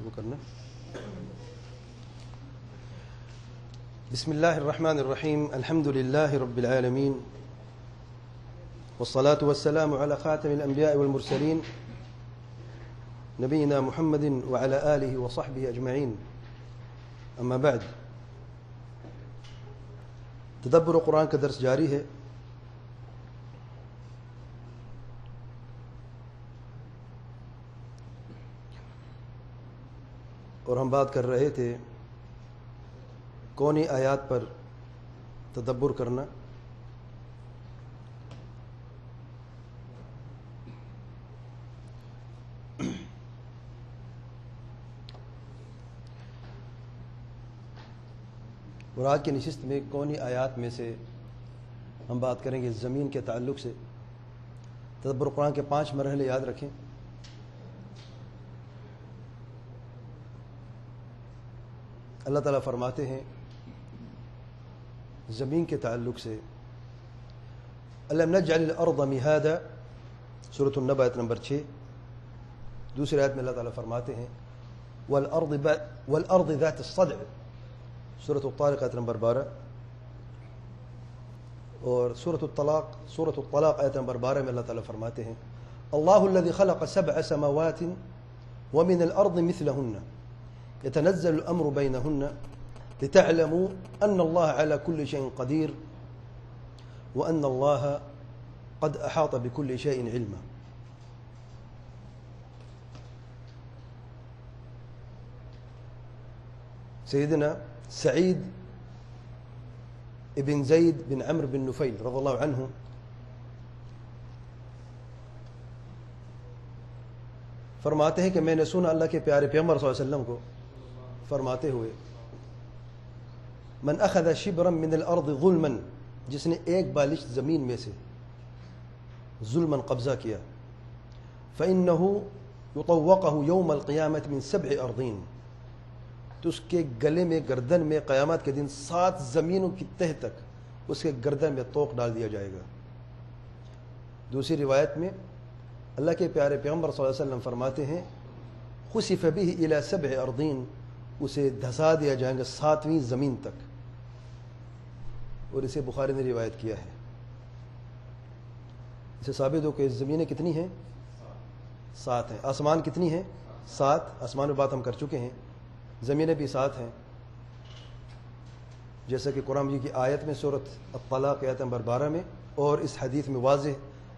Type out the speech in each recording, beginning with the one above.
وہ کرنا. بسم اللہ الرحمن الرحیم. الحمد للہ رب العالمین والصلاة والسلام على خاتم الأنبياء والمرسلين نبينا محمد وعلى آله وصحبه أجمعين. أما بعد، تدبر قرآن کا درس جاری ہے. اور ہم بات کر رہے تھے کونی آیات پر تدبر کرنا. اور آج کی نشست میں کونی آیات میں سے ہم بات کریں گے زمین کے تعلق سے. تدبر قرآن کے 5 مرحلے یاد رکھیں. اللہ تعالیٰ فرماتے ہیں زمین کے تعلق سے أَلَمْ نَجْعَلِ الْأَرْضَ مِهَادًا، سورۃ النبأ آیت نمبر 6. دوسری آیت میں اللہ تعالیٰ فرماتے ہیں وَالْأَرْضِ ذَاتِ الصَّدْعِ، سورۃ الطارق آیت نمبر 12. اور سورۃ الطلاق آیت نمبر 12 میں اللہ تعالیٰ فرماتے ہیں اللَّهُ الَّذِي خَلَقَ 7 سَمَاوَاتٍ وَمِنَ الْأَرْضِ مِثْلَهُنَّ يتنزل الأمر بينهن لتعلموا أن الله على كل شيء قدير وأن الله قد أحاط بكل شيء علما. سيدنا سعيد ابن زيد بن عمرو بن نفيل رضي الله عنه فرماتے ہیں کہ میں نے سنا اللہ کے پیارے پیغمبر صلی اللہ علیہ وسلم کو فرماتے ہوئے من اخذ شبرا من الارض ظلما، جس نے ایک بالشت زمین میں سے ظلما قبضہ کیا فإنه يطوقه يوم القيامة من 7 أرضين، تو اس کے گلے میں گردن میں قیامت کے دن 7 زمینوں کی تہ تک اس کے گردن میں طوق ڈال دیا جائے گا. دوسری روایت میں اللہ کے پیارے پیغمبر صلی اللہ علیہ وسلم فرماتے ہیں خسف به الى 7 أرضين، اسے دھسا دیا جائے گا 7ویں زمین تک. اور اسے بخاری نے روایت کیا ہے. اسے ثابت ہو کہ زمینیں کتنی ہیں؟ 7 ہیں. آسمان کتنی ہیں؟ 7. آسمان میں بات ہم کر چکے ہیں. زمینیں بھی 7 ہیں، جیسا کہ قرآن مجید کی آیت میں سورۃ الطلاق آیت نمبر 12 میں اور اس حدیث میں واضح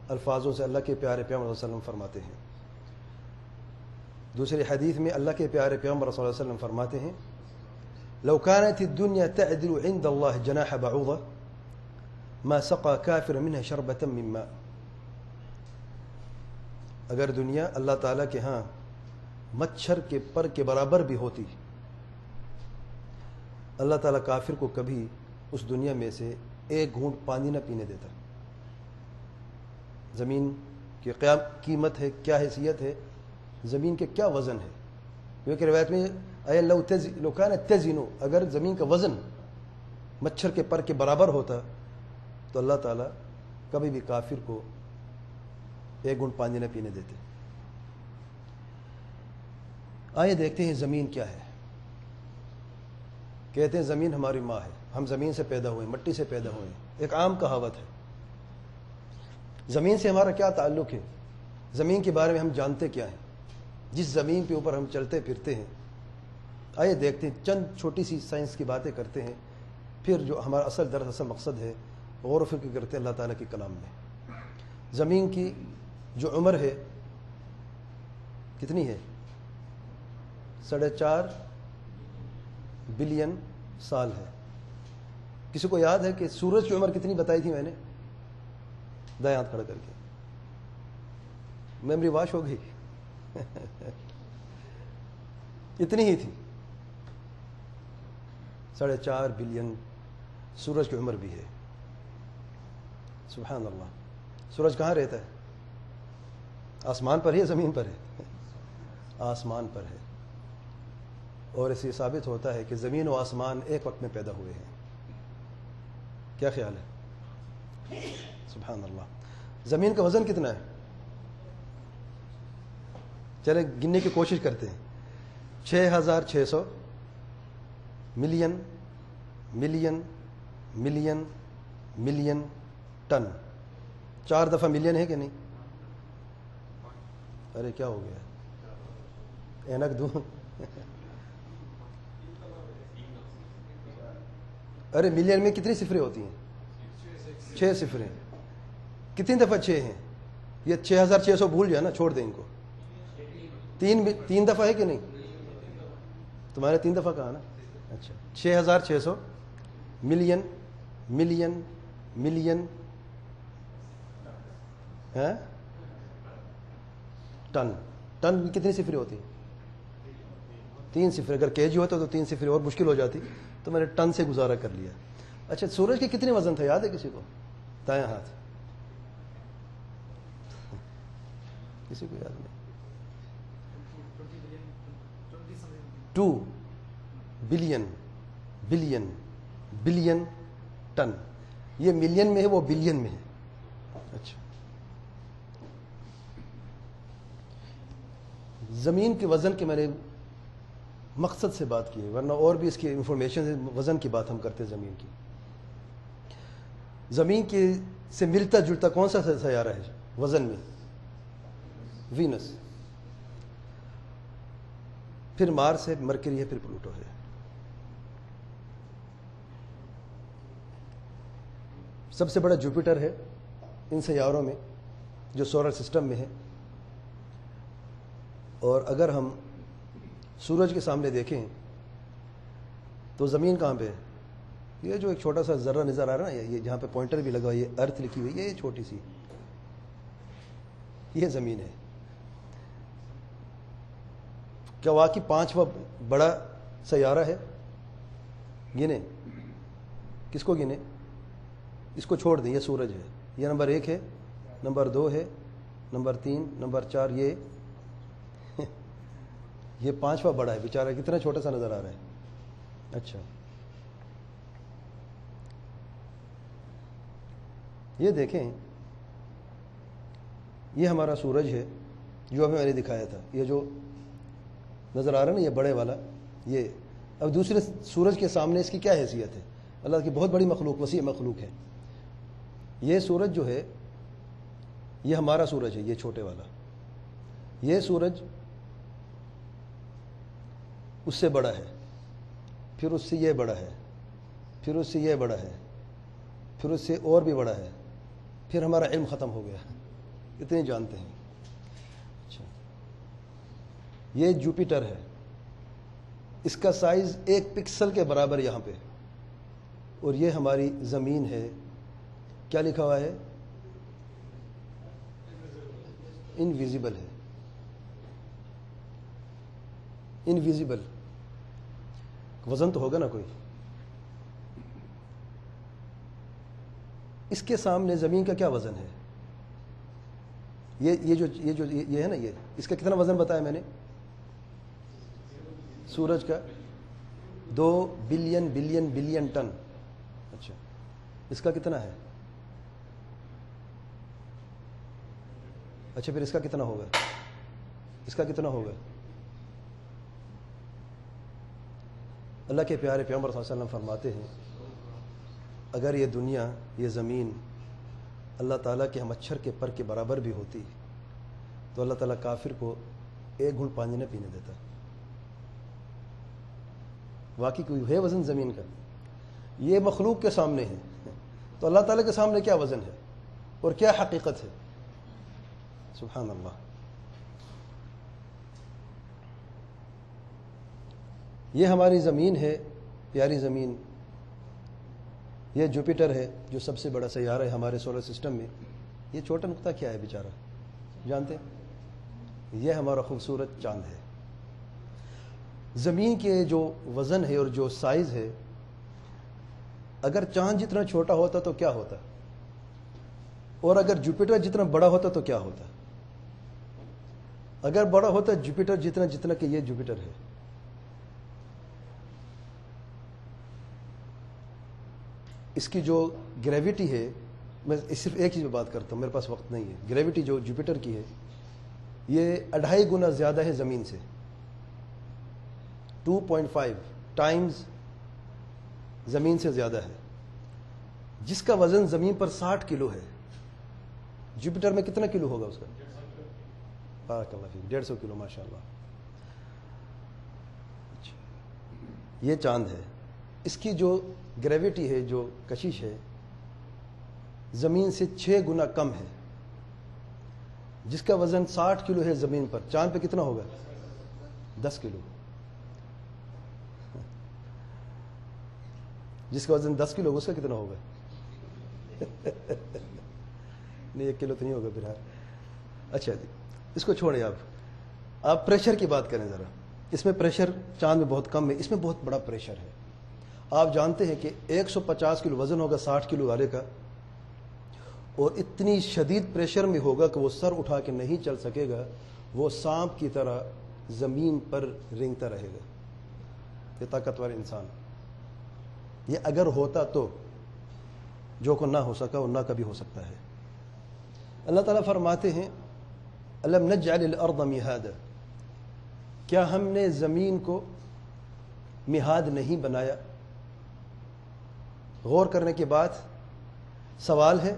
الفاظوں سے اللہ کے پیارے پیغمبر صلی اللہ علیہ وسلم فرماتے ہیں. دوسری حدیث میں اللہ کے پیارے پیغمبر صلی اللہ علیہ وسلم فرماتے ہیں لو كانت الدنيا تعدل عند الله جناح بعوضة ما سقى كافر منها شربة من ماء. اگر دنیا اللہ تعالیٰ کے ہاں مچھر کے پر کے برابر بھی ہوتی، اللہ تعالیٰ کافر کو کبھی اس دنیا میں سے ایک گھونٹ پانی نہ پینے دیتا. زمین کی قیمت ہے، کیا حیثیت ہے، زمین کے کیا وزن ہے. کیونکہ روایت میں لو كانت تزن، اگر زمین کا وزن مچھر کے پر کے برابر ہوتا تو اللہ تعالیٰ کبھی بھی کافر کو ایک گھونٹ پانی نہ پینے دیتے. آئیے دیکھتے ہیں زمین کیا ہے. کہتے ہیں زمین ہماری ماں ہے، ہم زمین سے پیدا ہوئے، مٹی سے پیدا ہوئے. ایک عام کہاوت ہے. زمین سے ہمارا کیا تعلق ہے؟ زمین کے بارے میں ہم جانتے کیا ہیں؟ جس زمین کے اوپر ہم چلتے پھرتے ہیں. آئیے دیکھتے ہیں، چند چھوٹی سی سائنس کی باتیں کرتے ہیں، پھر جو ہمارا اصل مقصد ہے غور و فکر کرتے ہیں اللہ تعالیٰ کے کلام میں. زمین کی جو عمر ہے کتنی ہے؟ 4.5 بلین سال ہے. کسی کو یاد ہے کہ سورج کی عمر کتنی بتائی تھی میں نے؟ دائیں ہاتھ کھڑا کر کے. میموری واش ہو گئی. اتنی ہی تھی. 4.5 بلین سورج کی عمر بھی ہے. سبحان اللہ. سورج کہاں رہتا ہے؟ آسمان پر ہے، زمین پر ہے؟ آسمان پر ہے. اور اس سے ثابت ہوتا ہے کہ زمین و آسمان ایک وقت میں پیدا ہوئے ہیں. کیا خیال ہے؟ سبحان اللہ. زمین کا وزن کتنا ہے؟ چلے گننے کی کوشش کرتے ہیں. 6600 million million million million ton. 4 دفعہ ملین ہے کہ نہیں؟ ارے کیا ہو گیا؟ اینک دوں؟ ارے ملین میں کتنی صفریں ہوتی ہیں؟ 6 صفریں. کتنی دفعہ 6 ہیں؟ یہ 6600 بھول جائے نا، چھوڑ دیں ان کو. 3 دفعہ ہے کہ نہیں؟ تمہارے 3 دفعہ کہا نا. اچھا 6600 million million million ton. Ton کی کتنی صفریں ہوتی ہیں؟ 3 صفریں. اگر کے جی ہوتا تو 3 صفریں اور مشکل ہو جاتی، تو میں نے ٹن سے گزارا کر لیا. اچھا سورج کے کتنے وزن تھا، یاد ہے کسی کو؟ دایاں ہاتھ کسی کو یاد نہیں؟ 2 بلین بلین بلین ٹن. یہ ملین میں ہے، وہ بلین میں ہے. اچھا زمین کے وزن کے میں نے مقصد سے بات کی ہے، ورنہ اور بھی اس کی انفارمیشن ہے. وزن کی بات ہم کرتے ہیں زمین کی. زمین کے سے ملتا جلتا کون سا سیارہ ہے وزن میں؟ وینس. پھر مارس ہے، مرکری ہے، پھر پلوٹو ہے. سب سے بڑا جوپیٹر ہے ان سیاروں میں جو سولر سسٹم میں ہے. اور اگر ہم سورج کے سامنے دیکھیں تو زمین کہاں پہ ہے؟ یہ جو ایک چھوٹا سا ذرہ نظر آ رہا ہے نا، یہ جہاں پہ پوائنٹر بھی لگا، یہ ارتھ لکھی ہوئی ہے، یہ چھوٹی سی یہ زمین ہے. کیا واقعی 5واں بڑا سیارہ ہے؟ گنے، کس کو گنے؟ اس کو چھوڑ دیں، یہ سورج ہے. یہ نمبر 1 ہے، نمبر 2 ہے، نمبر 3، نمبر 4. یہ 5واں بڑا ہے. بیچارہ کتنا چھوٹا سا نظر آ رہا ہے. اچھا یہ دیکھیں، یہ ہمارا سورج ہے جو ابھی میں نے دکھایا تھا. یہ جو نظر آ رہا ہے نا، یہ بڑے والا. یہ اب دوسرے سورج کے سامنے اس کی کیا حیثیت ہے؟ اللہ کی بہت بڑی مخلوق، وسیع مخلوق ہے. یہ سورج جو ہے یہ ہمارا سورج ہے، یہ چھوٹے والا. یہ سورج اس سے بڑا ہے، پھر اس سے یہ بڑا ہے، پھر اس سے یہ بڑا ہے، پھر اس سے اور بھی بڑا ہے. پھر ہمارا علم ختم ہو گیا. اتنے جانتے ہیں. اچھا یہ جوپیٹر ہے، اس کا سائز 1 پکسل کے برابر یہاں پہ. اور یہ ہماری زمین ہے. کیا لکھا ہوا ہے؟ انویزیبل ہے. انویزیبل. وزن تو ہوگا نا کوئی. اس کے سامنے زمین کا کیا وزن ہے؟ یہ ہے نا، یہ اس کا کتنا وزن بتایا میں نے؟ سورج کا 2 بلین بلین بلین ٹن. اچھا اس کا کتنا ہے؟ اچھا پھر اس کا کتنا ہوگا؟ اس کا کتنا ہوگا؟ اللہ کے پیارے پیغمبر صلی اللہ علیہ وسلم فرماتے ہیں اگر یہ دنیا، یہ زمین اللہ تعالیٰ کے مچھر کے پر کے برابر بھی ہوتی تو اللہ تعالیٰ کافر کو 1 گھونٹ پانی نہ پینے دیتا. واقعی کوئی ہے وزن زمین کا؟ یہ مخلوق کے سامنے ہے، تو اللہ تعالیٰ کے سامنے کیا وزن ہے اور کیا حقیقت ہے؟ سبحان اللہ. یہ ہماری زمین ہے، پیاری زمین. یہ جوپیٹر ہے جو سب سے بڑا سیارہ ہے ہمارے سولر سسٹم میں. یہ چھوٹا نقطہ کیا ہے بیچارہ، جانتے ہیں؟ یہ ہمارا خوبصورت چاند ہے. زمین کے جو وزن ہے اور جو سائز ہے، اگر چاند جتنا چھوٹا ہوتا تو کیا ہوتا، اور اگر جوپیٹر جتنا بڑا ہوتا تو کیا ہوتا؟ اگر بڑا ہوتا جوپیٹر جتنا کہ یہ جوپیٹر ہے. اس کی جو گریویٹی ہے، میں صرف ایک چیز پہ بات کرتا ہوں، میرے پاس وقت نہیں ہے. گریویٹی جو جوپیٹر کی ہے یہ 2.5 گنا زیادہ ہے زمین سے. 2.5 ٹائمز زمین سے زیادہ ہے. جس کا وزن زمین پر 60 کلو ہے، جوپیٹر میں کتنا کلو ہوگا اس کا؟ بارک اللہ فیک، 150 کلو، ماشاء اللہ. یہ چاند ہے، اس کی جو گریویٹی ہے، جو کشش ہے، زمین سے 6 گنا کم ہے. جس کا وزن 60 کلو ہے زمین پر، چاند پہ کتنا ہوگا؟ 10 کلو. جس کا وزن 10 کلو ہوگا اس کا کتنا ہوگا؟ نہیں 1 کلو تو نہیں ہوگا بہرحال. اچھا جی، اس کو چھوڑیں. آپ پریشر کی بات کریں ذرا. اس میں پریشر چاند میں بہت کم ہے، اس میں بہت بڑا پریشر ہے. آپ جانتے ہیں کہ 150 کلو وزن ہوگا 60 کلو والے کا، اور اتنی شدید پریشر میں ہوگا کہ وہ سر اٹھا کے نہیں چل سکے گا، وہ سانپ کی طرح زمین پر رینگتا رہے گا. یہ طاقتور انسان، یہ اگر ہوتا تو جو کو نہ ہو سکا وہ نہ کبھی ہو سکتا ہے. اللہ تعالیٰ فرماتے ہیں الم نجعل الارض مہادا، کیا ہم نے زمین کو مہاد نہیں بنایا؟ غور کرنے کے بعد سوال ہے،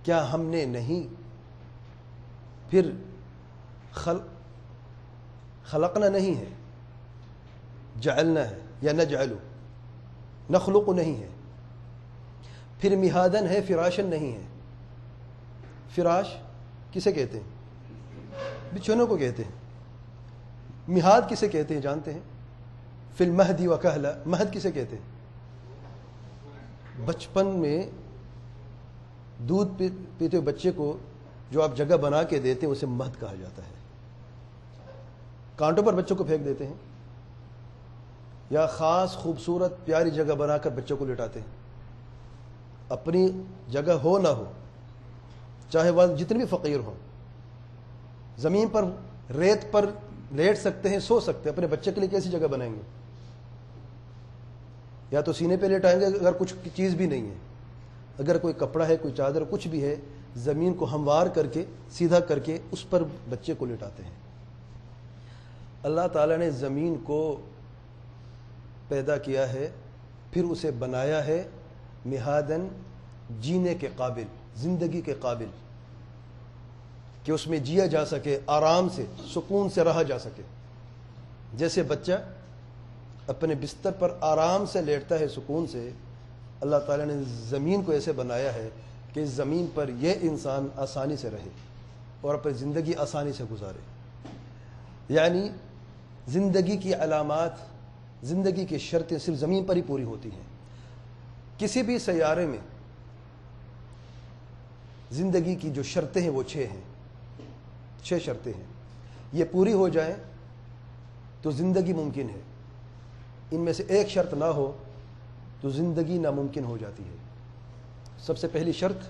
کیا ہم نے نہیں؟ پھر خلقنا نہیں ہے، جعلنا ہے، یا نجعلو، نخلق نہیں ہے. پھر مہادن ہے، فراشن نہیں ہے. فراش کسے کہتے ہیں؟ بچھونوں کو کہتے ہیں. مہاد کسے کہتے ہیں جانتے ہیں؟ فی المہد وکہلا، مہد کسے کہتے ہیں؟ بچپن میں دودھ پیتے ہوئے بچے کو جو آپ جگہ بنا کے دیتے ہیں اسے مہد کہا جاتا ہے. کانٹوں پر بچوں کو پھینک دیتے ہیں، یا خاص خوبصورت پیاری جگہ بنا کر بچوں کو لٹاتے ہیں. اپنی جگہ ہو نہ ہو، چاہے وہ جتنے بھی فقیر ہوں، زمین پر ریت پر لیٹ سکتے ہیں، سو سکتے ہیں. اپنے بچے کے لیے کیسی جگہ بنائیں گے؟ یا تو سینے پہ لیٹائیں گے اگر کچھ چیز بھی نہیں ہے. اگر کوئی کپڑا ہے، کوئی چادر، کچھ بھی ہے، زمین کو ہموار کر کے سیدھا کر کے اس پر بچے کو لٹاتے ہیں. اللہ تعالیٰ نے زمین کو پیدا کیا ہے، پھر اسے بنایا ہے مہادن، جینے کے قابل، زندگی کے قابل، کہ اس میں جیا جا سکے، آرام سے، سکون سے رہا جا سکے. جیسے بچہ اپنے بستر پر آرام سے لیٹتا ہے سکون سے، اللہ تعالیٰ نے زمین کو ایسے بنایا ہے کہ اس زمین پر یہ انسان آسانی سے رہے اور اپنی زندگی آسانی سے گزارے. یعنی زندگی کی علامات، زندگی کی شرطیں صرف زمین پر ہی پوری ہوتی ہیں. کسی بھی سیارے میں زندگی کی جو شرطیں ہیں وہ 6 ہیں، 6 شرطیں ہیں. یہ پوری ہو جائیں تو زندگی ممکن ہے. ان میں سے ایک شرط نہ ہو تو زندگی ناممکن ہو جاتی ہے. سب سے پہلی شرط،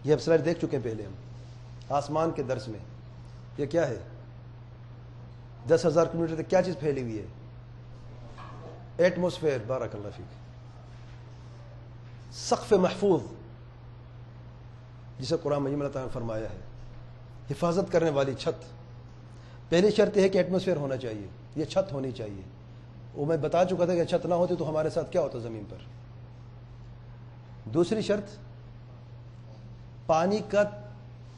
یہ اب سلائڈ دیکھ چکے ہیں پہلے ہم آسمان کے درس میں. یہ کیا ہے؟ 10,000 کلومیٹر تک کیا چیز پھیلی ہوئی ہے؟ ایٹماسفیئر. بارک اللہ فیک. سقف محفوظ، جسے قرآن مجید میں اللہ تعالیٰ نے فرمایا ہے، حفاظت کرنے والی چھت. پہلی شرط یہ ہے کہ ایٹماسفیئر ہونا چاہیے، یہ چھت ہونی چاہیے. وہ میں بتا چکا تھا کہ چھت نہ ہوتی تو ہمارے ساتھ کیا ہوتا زمین پر. دوسری شرط، پانی کا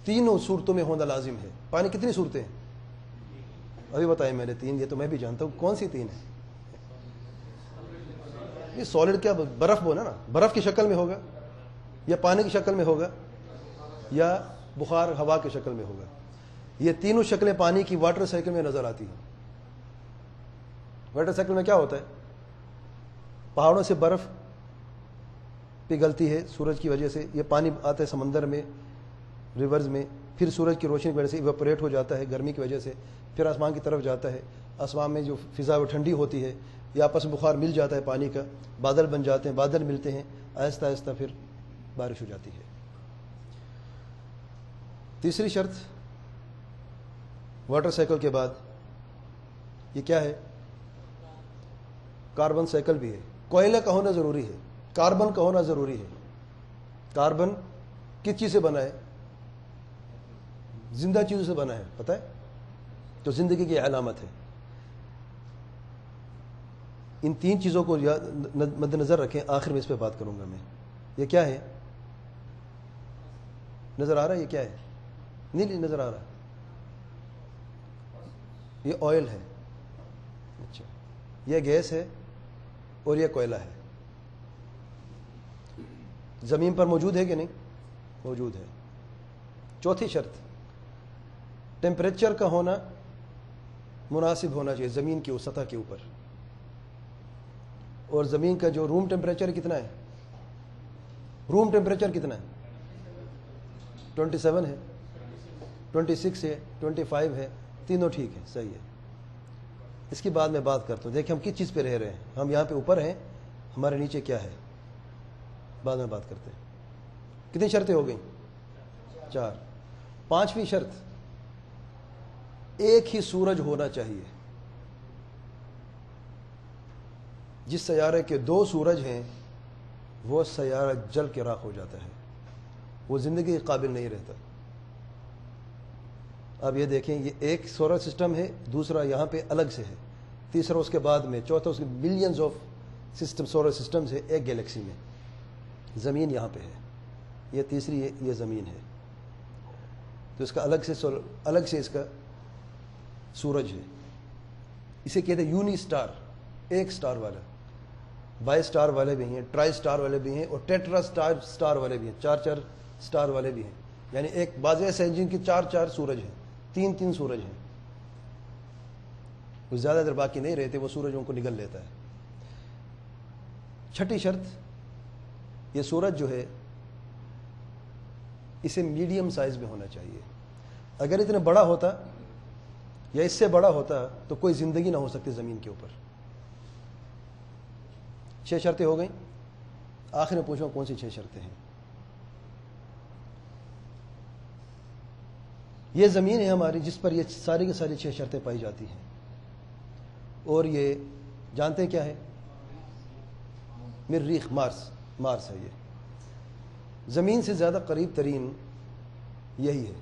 3 صورتوں میں ہونا لازم ہے. پانی کتنی صورتیں ہیں؟ ابھی بتائیں میں نے 3. یہ تو میں بھی جانتا ہوں. کون سی 3 ہیں؟ یہ سالڈ کیا، برف بولا نا، برف کی شکل میں ہوگا، یا پانی کی شکل میں ہوگا، یا بخار ہوا کی شکل میں ہوگا. یہ تینوں شکلیں پانی کی واٹر سائیکل میں نظر آتی ہیں. واٹر سائیکل میں کیا ہوتا ہے؟ پہاڑوں سے برف پگھلتی ہے سورج کی وجہ سے، یہ پانی آتا ہے سمندر میں، ریورز میں، پھر سورج کی روشنی کی وجہ سے ایواپوریٹ ہو جاتا ہے گرمی کی وجہ سے، پھر آسمان کی طرف جاتا ہے. آسمان میں جو فضا وہ ٹھنڈی ہوتی ہے، یہ آپس میں بخار مل جاتا ہے پانی کا، بادل بن جاتے ہیں، بادل ملتے ہیں، آہستہ آہستہ پھر بارش ہو جاتی ہے. تیسری شرط واٹر سائیکل کے بعد یہ کیا ہے؟ کاربن سائیکل بھی ہے. کوئلہ کا ہونا ضروری ہے، کاربن کا ہونا ضروری ہے. کاربن کس چیز سے بنا ہے؟ زندہ چیزوں سے بنا ہے، پتہ ہے؟ تو زندگی کی علامت ہے. ان 3 چیزوں کو مد نظر رکھیں، آخر میں اس پہ بات کروں گا میں. یہ کیا ہے؟ نظر آ رہا ہے یہ کیا ہے؟ نہیں نظر آ رہا. یہ آئل ہے. اچھا، یہ گیس ہے اور یہ کوئلہ ہے. زمین پر موجود ہے کہ نہیں؟ موجود ہے. چوتھی شرط، ٹیمپریچر کا ہونا مناسب ہونا چاہیے زمین کی سطح کے اوپر. اور زمین کا جو روم ٹیمپریچر کتنا ہے؟ روم ٹیمپریچر کتنا ہے؟ 27 ہے، 26 ہے، 25 ہے، تینوں ٹھیک ہے، صحیح ہے. اس کی بعد میں بات کرتا ہوں. دیکھیں ہم کس چیز پہ رہ رہے ہیں. ہم یہاں پہ اوپر ہیں، ہمارے نیچے کیا ہے، بعد میں بات کرتے ہیں. کتنی شرطیں ہو گئیں؟ 4. 5ویں شرط، ایک ہی سورج ہونا چاہیے. جس سیارے کے 2 سورج ہیں وہ سیارہ جل کے راکھ ہو جاتا ہے، وہ زندگی کے قابل نہیں رہتا. اب یہ دیکھیں، یہ ایک سولر سسٹم ہے، دوسرا یہاں پہ الگ سے ہے، تیسرا اس کے بعد میں، چوتھا اس کے billions of system solar systems ہے ایک گیلیکسی میں. زمین یہاں پہ ہے، یہ تیسری ہے، یہ زمین ہے. تو اس کا الگ سے اس کا سورج ہے. اسے کہتے ہیں یونی سٹار، ایک سٹار والا. 22 سٹار والے بھی ہیں، ٹرائی سٹار والے بھی ہیں، اور ٹیٹرا سٹار والے بھی ہیں، 4 سٹار والے بھی ہیں. یعنی ایک بعض ایسے ہیں جن کی 4 سورج ہیں، 3 سورج ہیں. وہ زیادہ دیر باقی نہیں رہتے، وہ سورجوں کو نگل لیتا ہے. 6ٹھی شرط، یہ سورج جو ہے اسے میڈیم سائز میں ہونا چاہیے. اگر اتنا بڑا ہوتا یا اس سے بڑا ہوتا تو کوئی زندگی نہ ہو سکتی زمین کے اوپر. 6 شرطیں ہو گئیں. آخر میں پوچھوں کون سی 6 شرطیں ہیں؟ یہ زمین ہے ہماری جس پر یہ ساری کی ساری 6 شرطیں پائی جاتی ہیں. اور یہ جانتے کیا ہے؟ مریخ، مارس ہے. یہ زمین سے زیادہ قریب ترین یہی ہے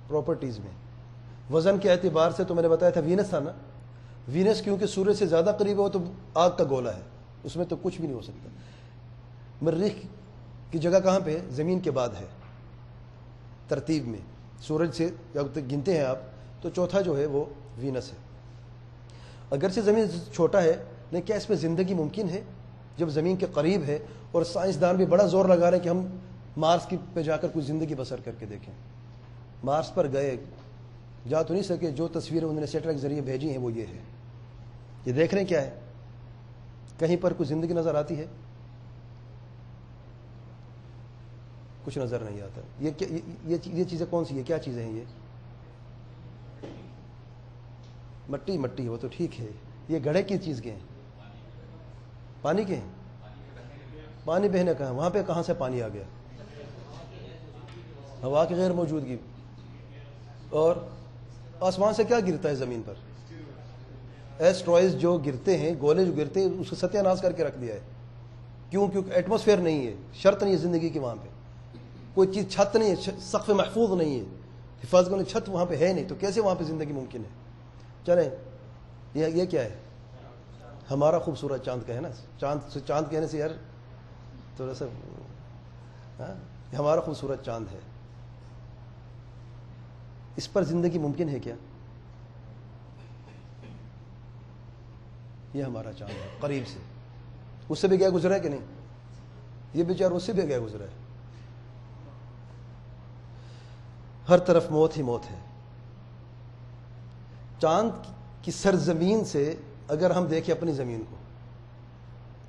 پراپرٹیز میں. وزن کے اعتبار سے تو میں نے بتایا تھا وینس تھا نا. وینس کیونکہ سورج سے زیادہ قریب ہو تو آگ کا گولا ہے، اس میں تو کچھ بھی نہیں ہو سکتا. مریخ کی جگہ کہاں پہ ہے؟ زمین کے بعد ہے ترتیب میں. سورج سے جب تک گنتے ہیں آپ تو چوتھا جو ہے وہ وینس ہے. اگرچہ زمین چھوٹا ہے لیکن کیا اس میں زندگی ممکن ہے جب زمین کے قریب ہے؟ اور سائنسدان بھی بڑا زور لگا رہے ہیں کہ ہم مارس کی پہ جا کر کوئی زندگی بسر کر کے دیکھیں. مارس پر گئے، جا تو نہیں سکے. جو تصویریں انہوں نے سیٹلائٹ کے ذریعے بھیجی ہیں وہ یہ ہے. یہ دیکھ رہے ہیں کیا ہے؟ کہیں پر کوئی زندگی نظر آتی ہے؟ کچھ نظر نہیں آتا. یہ چیزیں کون سی ہے؟ کیا چیزیں ہیں یہ؟ مٹی وہ تو ٹھیک ہے. یہ گڑھے کی چیز کے ہیں؟ پانی کے ہیں. پانی بہنے کہاں؟ وہاں پہ کہاں سے پانی آ گیا؟ ہوا کی غیر موجودگی. اور آسمان سے کیا گرتا ہے زمین پر؟ ایسٹرائڈز جو گرتے ہیں، گولے جو گرتے ہیں، اس کو ستیہ ناش کر کے رکھ دیا ہے. کیونکہ ایٹماسفیئر نہیں ہے، شرط نہیں ہے زندگی کی. وہاں پہ کوئی چیز، چھت نہیں ہے، سقف محفوظ نہیں ہے، حفاظت کرنے چھت وہاں پہ ہے نہیں، تو کیسے وہاں پہ زندگی ممکن ہے؟ چلیں، یہ کیا ہے؟ ہمارا خوبصورت چاند کا ہے نا. چاند کہنے سے یار تھوڑا سا یہ ہمارا خوبصورت چاند ہے. اس پر زندگی ممکن ہے کیا؟ یہ ہمارا چاند ہے قریب سے. اس سے بھی گیا گزرا ہے کہ نہیں؟ یہ بیچارہ اس سے بھی گیا گزرا ہے. ہر طرف موت ہی موت ہے. چاند کی سرزمین سے اگر ہم دیکھیں اپنی زمین کو،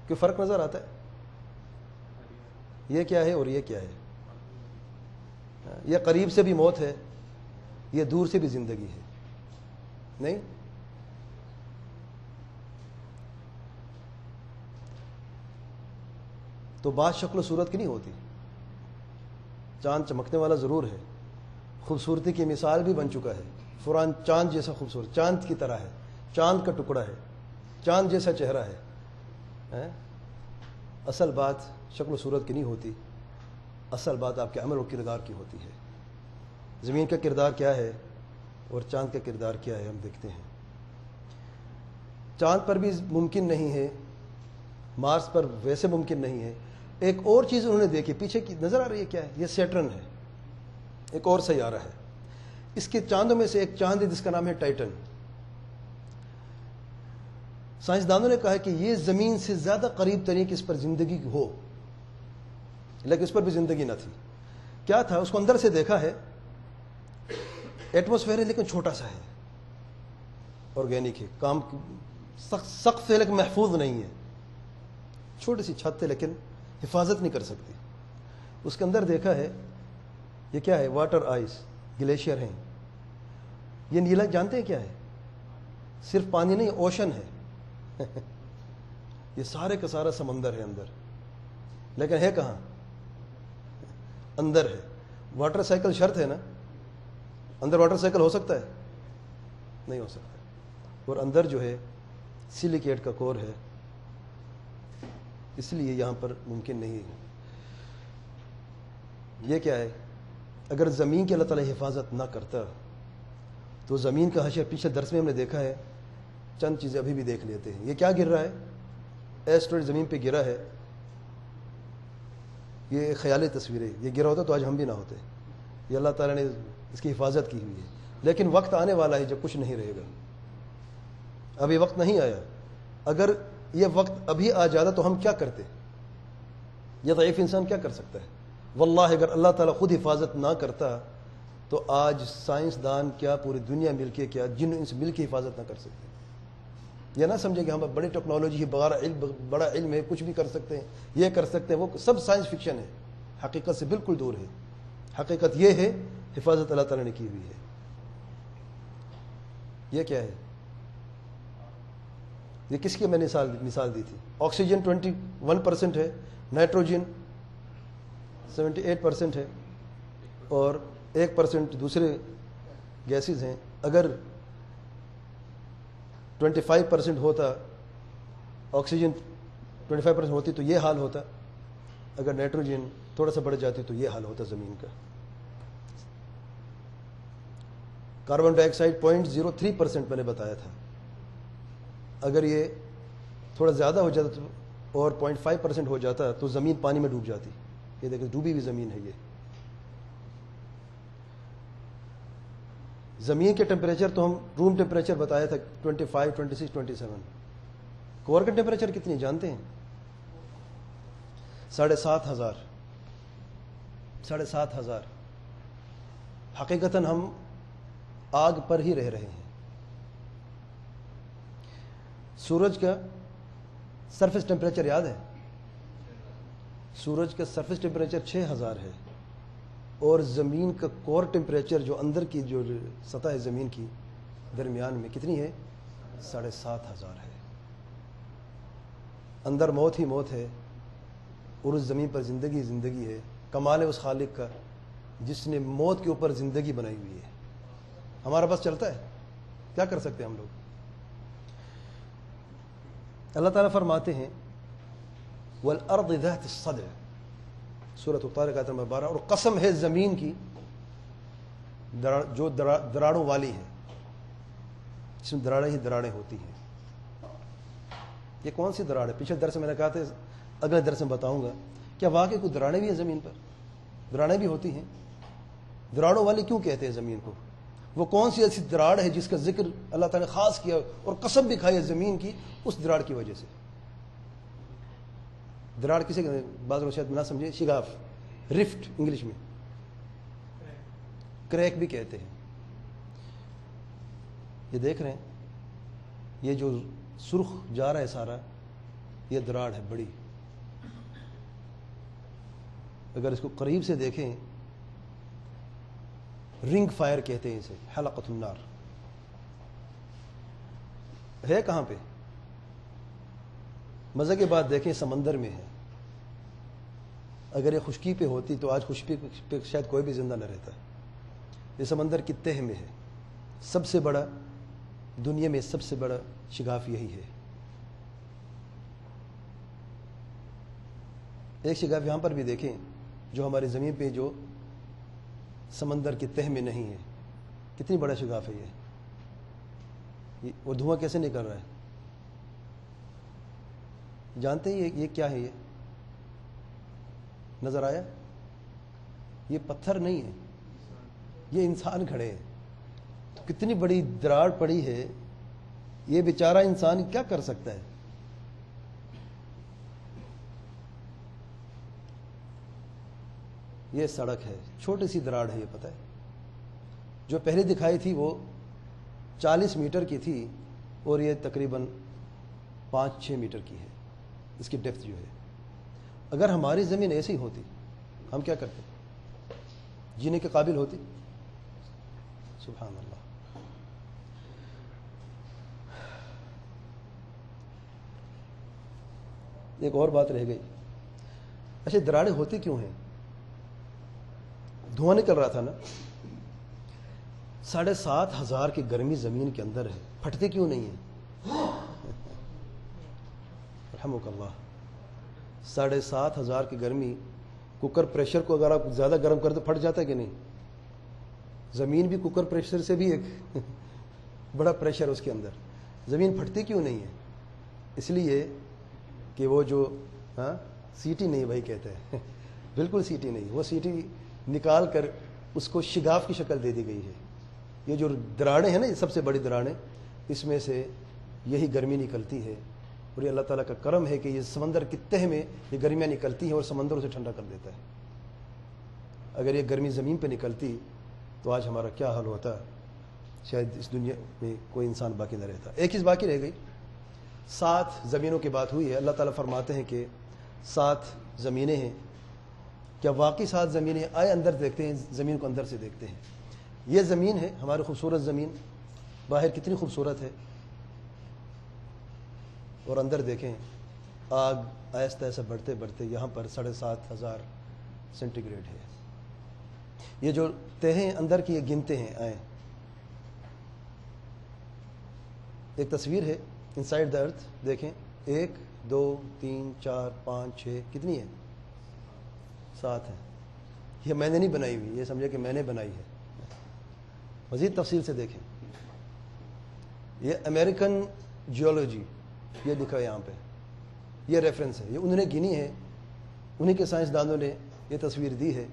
کوئی فرق نظر آتا ہے؟ یہ کیا ہے اور یہ کیا ہے؟ یہ قریب سے بھی موت ہے، یہ دور سے بھی زندگی ہے. نہیں؟ تو بات شکل و صورت کی نہیں ہوتی. چاند چمکنے والا ضرور ہے، خوبصورتی کی مثال بھی بن چکا ہے. فرعون چاند جیسا خوبصورت، چاند کی طرح ہے، چاند کا ٹکڑا ہے، چاند جیسا چہرہ ہے. اصل بات شکل و صورت کی نہیں ہوتی، اصل بات آپ کے عمل و کردار کی ہوتی ہے. زمین کا کردار کیا ہے اور چاند کا کردار کیا ہے، ہم دیکھتے ہیں. چاند پر بھی ممکن نہیں ہے، مارس پر ویسے ممکن نہیں ہے۔ ایک اور چیز انہوں نے دیکھی، پیچھے کی نظر آ رہی ہے کیا ہے؟ یہ سیٹرن ہے، ایک اور سیارہ ہے۔ اس کے چاندوں میں سے ایک چاند ہے جس کا نام ہے ٹائٹن۔ سائنسدانوں نے کہا کہ یہ زمین سے زیادہ قریب ترین کہ اس پر زندگی ہو، لیکن اس پر بھی زندگی نہ تھی۔ کیا تھا؟ اس کو اندر سے دیکھا ہے، ایٹماسفیئر ہے لیکن چھوٹا سا ہے، آرگینک ہے، کام سخت ہے لیکن محفوظ نہیں ہے، چھوٹی سی چھت ہے لیکن حفاظت نہیں کر سکتی۔ اس کے اندر دیکھا ہے، یہ کیا ہے؟ واٹر آئس، گلیشیئر ہیں۔ یہ نیلا جانتے ہیں کیا ہے؟ صرف پانی نہیں، اوشن ہے۔ یہ سارے کا سارا سمندر ہے اندر، لیکن ہے کہاں؟ اندر ہے۔ واٹر سائیکل شرط ہے نا، اندر واٹر سائیکل ہو سکتا ہے؟ نہیں ہو سکتا۔ اور اندر جو ہے سلیکیٹ کا کور ہے، اس لیے یہاں پر ممکن نہیں ہے۔ یہ کیا ہے؟ اگر زمین کی اللہ تعالیٰ حفاظت نہ کرتا تو زمین کا حشر، پیچھے درس میں ہم نے دیکھا ہے، چند چیزیں ابھی بھی دیکھ لیتے ہیں۔ یہ کیا گر رہا ہے؟ ایسٹروئڈ زمین پہ گرا ہے۔ یہ خیالی تصویریں، یہ گرا ہوتا تو آج ہم بھی نہ ہوتے۔ یہ اللہ تعالیٰ نے اس کی حفاظت کی ہوئی ہے، لیکن وقت آنے والا ہے جب کچھ نہیں رہے گا۔ ابھی وقت نہیں آیا۔ اگر یہ وقت ابھی آ جاتا تو ہم کیا کرتے؟ یہ ضعیف انسان کیا کر سکتا ہے؟ واللہ اگر اللہ تعالیٰ خود حفاظت نہ کرتا تو آج سائنسدان کیا، پوری دنیا مل کے کیا، جن انس مل کے حفاظت نہ کر سکتے۔ یہ نہ سمجھے کہ ہم بڑی ٹیکنالوجی ہے، بڑا علم ہے، کچھ بھی کر سکتے ہیں، یہ کر سکتے ہیں، وہ سب سائنس فکشن ہے، حقیقت سے بالکل دور ہے۔ حقیقت یہ ہے، حفاظت اللہ تعالیٰ نے کی ہوئی ہے۔ یہ کیا ہے؟ یہ کس کی میں نے مثال دی تھی؟ آکسیجن 21% ہے، نائٹروجن 78% ہے، اور 1% دوسرے گیسز ہیں۔ اگر 25% ہوتا، آکسیجن 25% ہوتی تو یہ حال ہوتا، اگر نائٹروجن تھوڑا سا بڑھ جاتی تو یہ حال ہوتا زمین کا۔ کاربن ڈائی آکسائڈ 0.03% میں نے بتایا تھا، اگر یہ تھوڑا زیادہ ہو جاتا اور 0.5% ہو جاتا تو زمین پانی میں ڈوب جاتی۔ یہ دیکھیں ڈوبی ہوئی زمین ہے۔ یہ زمین کے ٹیمپریچر تو ہم روم ٹیمپریچر بتایا تھا 25, 26, 27۔ کور کا ٹیمپریچر کتنی جانتے ہیں؟ 7,500۔ 7,500۔ حقیقتاً ہم آگ پر ہی رہ رہے ہیں۔ سورج کا سرفیس ٹیمپریچر یاد ہے؟ سورج کا سرفیس ٹیمپریچر 6,000 ہے، اور زمین کا کور ٹیمپریچر جو اندر کی جو سطح ہے زمین کی درمیان میں کتنی ہے؟ 7,500 ہے۔ اندر موت ہی موت ہے، اور اس زمین پر زندگی زندگی ہے۔ کمال ہے اس خالق کا جس نے موت کے اوپر زندگی بنائی ہوئی ہے۔ ہمارا بس چلتا ہے؟ کیا کر سکتے ہیں ہم لوگ؟ اللہ تعالیٰ فرماتے ہیں وَالْأَرْضِ ذَاتِ الصَّدْعِ، سورۃ الطارق آیت نمبر 12، اور قسم ہے زمین کی جو دراڑوں والی ہے، جس میں دراڑیں ہی دراڑیں ہوتی ہیں۔ یہ کون سی دراڑ ہے؟ پچھلے درس میں نے کہا تھا، اگلے درس میں بتاؤں گا، کیا واقعی کوئی دراڑیں بھی ہیں زمین پر؟ دراڑیں بھی ہوتی ہیں۔ دراڑوں والی کیوں کہتے ہیں زمین کو؟ وہ کون سی ایسی دراڑ ہے جس کا ذکر اللہ تعالیٰ نے خاص کیا اور قسم بھی کھائی ہے زمین کی اس دراڑ کی وجہ سے؟ دراڑ کسے بعض لوگ شاید نہ سمجھے، شگاف، رفٹ انگلش میں، کریک بھی کہتے ہیں۔ یہ دیکھ رہے ہیں، یہ جو سرخ جا رہا ہے سارا، یہ دراڑ ہے بڑی۔ اگر اس کو قریب سے دیکھیں، رنگ فائر کہتے ہیں اسے، حلقۃ النار۔ ہے کہاں پہ؟ مزے کی بات دیکھیں، سمندر میں ہے۔ اگر یہ خشکی پہ ہوتی تو آج خشکی پہ شاید کوئی بھی زندہ نہ رہتا۔ یہ سمندر کی تہ میں ہے۔ سب سے بڑا، دنیا میں سب سے بڑا شگاف یہی ہے۔ ایک شگاف یہاں پر بھی دیکھیں جو ہماری زمین پہ جو سمندر کی تہ میں نہیں ہے، کتنی بڑا شگاف ہے یہ، اور دھواں کیسے نکل رہا ہے؟ جانتے ہیں یہ کیا ہے؟ یہ نظر آیا؟ یہ پتھر نہیں ہے، یہ انسان کھڑے ہیں. تو کتنی بڑی دراڑ پڑی ہے، یہ بیچارہ انسان کیا کر سکتا ہے؟ یہ سڑک ہے، چھوٹی سی دراڑ ہے. یہ پتہ ہے جو پہلے دکھائی تھی وہ 40 میٹر کی تھی، اور یہ تقریباً 5-6 میٹر کی ہے اس کی ڈیپتھ جو ہے. اگر ہماری زمین ایسی ہوتی ہم کیا کرتے؟ جینے کے قابل ہوتی؟ سبحان اللہ. ایک اور بات رہ گئی. اچھا دراڑیں ہوتی کیوں ہیں؟ دھواں نکل رہا تھا نا، 7,500 کی گرمی زمین کے اندر ہے، پھٹتی کیوں نہیں ہے؟ رحمک اللہ. 7,500 کی گرمی، کوکر پریشر کو اگر آپ زیادہ گرم کر تو پھٹ جاتا ہے کہ نہیں؟ زمین بھی کوکر پریشر سے بھی ایک بڑا پریشر اس کے اندر. زمین پھٹتی کیوں نہیں ہے؟ اس لیے کہ وہ جو سیٹی نہیں بھائی کہتے ہیں بالکل سیٹی نہیں، وہ سیٹی نکال کر اس کو شگاف کی شکل دے دی گئی ہے. یہ جو دراڑیں ہیں نا، یہ سب سے بڑی دراڑیں، اس میں سے یہی گرمی نکلتی ہے. اور یہ اللہ تعالیٰ کا کرم ہے کہ یہ سمندر کی تہہ میں یہ گرمیاں نکلتی ہیں اور سمندر اسے ٹھنڈا کر دیتا ہے. اگر یہ گرمی زمین پہ نکلتی تو آج ہمارا کیا حال ہوتا؟ شاید اس دنیا میں کوئی انسان باقی نہ رہتا. ایک چیز باقی رہ گئی. 7 زمینوں کی بات ہوئی ہے. اللہ تعالیٰ فرماتے ہیں کہ 7 زمینیں ہیں. کیا واقعی 7 زمینیں؟ آئے اندر دیکھتے ہیں، زمین کو اندر سے دیکھتے ہیں. یہ زمین ہے ہماری خوبصورت زمین، باہر کتنی خوبصورت ہے، اور اندر دیکھیں آگ آہستہ آہستہ بڑھتے بڑھتے یہاں پر 7,500 سینٹی گریڈ ہے. یہ جو تہیں اندر کی یہ گنتے ہیں. آئیں ایک تصویر ہے انسائڈ دا ارتھ، دیکھیں 1 2 3 4 5 6 کتنی ہے؟ 7 ہے. یہ میں نے نہیں بنائی ہوئی، یہ سمجھے کہ میں نے بنائی ہے. مزید تفصیل سے دیکھیں. یہ امریکن جیولوجی یہ لکھا ہے یہاں پہ، یہ ریفرنس ہے، یہ انہوں نے گنی ہے، انہی کے سائنسدانوں نے یہ تصویر دی ہے،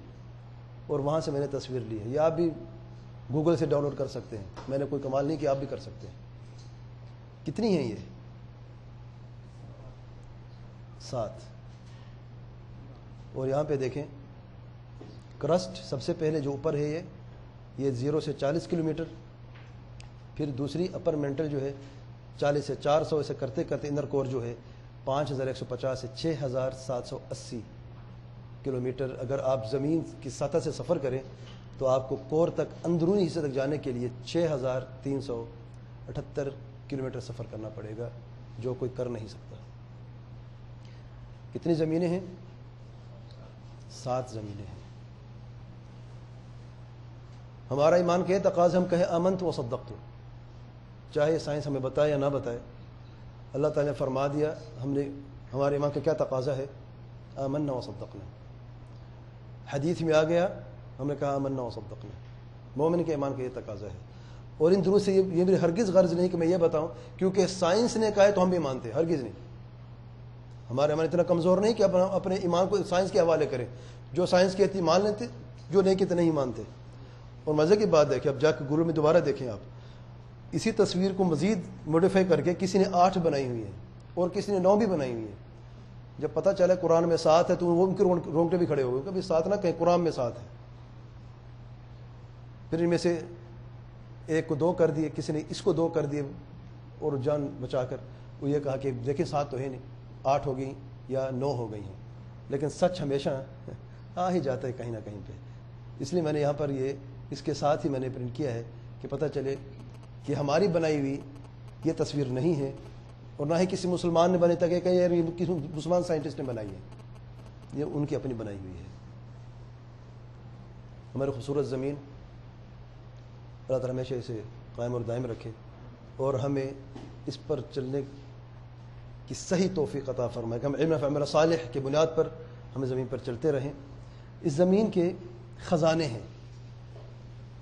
اور وہاں سے میں نے تصویر لی ہے. یہ آپ بھی گوگل سے ڈاؤن لوڈ کر سکتے ہیں. میں نے کوئی کمال نہیں کیا، آپ بھی کر سکتے ہیں. کتنی ہیں یہ؟ 7. اور یہاں پہ دیکھیں کرسٹ سب سے پہلے جو اوپر ہے یہ 0 سے 40 کلومیٹر، پھر دوسری اپر مینٹل جو ہے 40 سے 400، ایسے کرتے کرتے انر کور جو ہے 5,150 سے 6,780 کلومیٹر. اگر آپ زمین کی سطح سے سفر کریں تو آپ کو کور تک، اندرونی حصے تک جانے کے لیے 6,378 کلومیٹر سفر کرنا پڑے گا، جو کوئی کر نہیں سکتا. کتنی زمینیں ہیں؟ 7 زمینیں ہیں. ہمارا ایمان کے تقاضے ہم کہیں آمنت و صدقت، چاہے سائنس ہمیں بتائے یا نہ بتائے. اللہ تعالیٰ نے فرما دیا، ہمارے ایمان کا کیا تقاضا ہے؟ آمنا و صدقنا. حدیث میں آ گیا، ہم نے کہا آمنا و صدقنا. مومن کے ایمان کا یہ تقاضا ہے. اور ان دنوں سے یہ میری ہرگز غرض نہیں کہ میں یہ بتاؤں کیونکہ سائنس نے کہا ہے تو ہم بھی مانتے، ہرگز نہیں. ہمارے ایمان اتنا کمزور نہیں کہ اپنے ایمان کو سائنس کے حوالے کریں. جو سائنس کہتی مان لیتے، جو نہیں کہتے نہیں مانتے. اور مزے کی بات ہے کہ اب جا کے گروپ میں دوبارہ دیکھیں آپ، اسی تصویر کو مزید موڈیفائی کر کے کسی نے 8 بنائی ہوئی ہے اور کسی نے 9 بھی بنائی ہوئی ہے. جب پتہ چلا قرآن میں 7 ہے تو وہ ان کے رونگٹے بھی کھڑے ہو گئے. کبھی 7 نہ کہیں، قرآن میں 7 ہے. پھر ان میں سے ایک کو 2 کر دیے، کسی نے اس کو 2 کر دیے، اور جان بچا کر وہ یہ کہا کہ دیکھیں 7 تو ہے نہیں، 8 ہو گئی یا 9 ہو گئی ہیں. لیکن سچ ہمیشہ آ ہی جاتا ہے کہیں نہ کہیں پہ. اس لیے میں نے یہاں پر یہ اس کے ساتھ ہی میں نے پرنٹ کیا ہے کہ پتہ چلے کہ ہماری بنائی ہوئی یہ تصویر نہیں ہے، اور نہ ہی کسی مسلمان نے بنائی تک کہ یار یہ کسی مسلمان سائنٹسٹ نے بنائی ہے. یہ ان کی اپنی بنائی ہوئی ہے. ہماری خوبصورت زمین اللہ تعالیٰ ہمیشہ اسے قائم اور دائم رکھے، اور ہمیں اس پر چلنے کی صحیح توفیق عطا فرمائے کہ ہم علم عمل صالح کی بنیاد پر ہمیں زمین پر چلتے رہیں. اس زمین کے خزانے ہیں،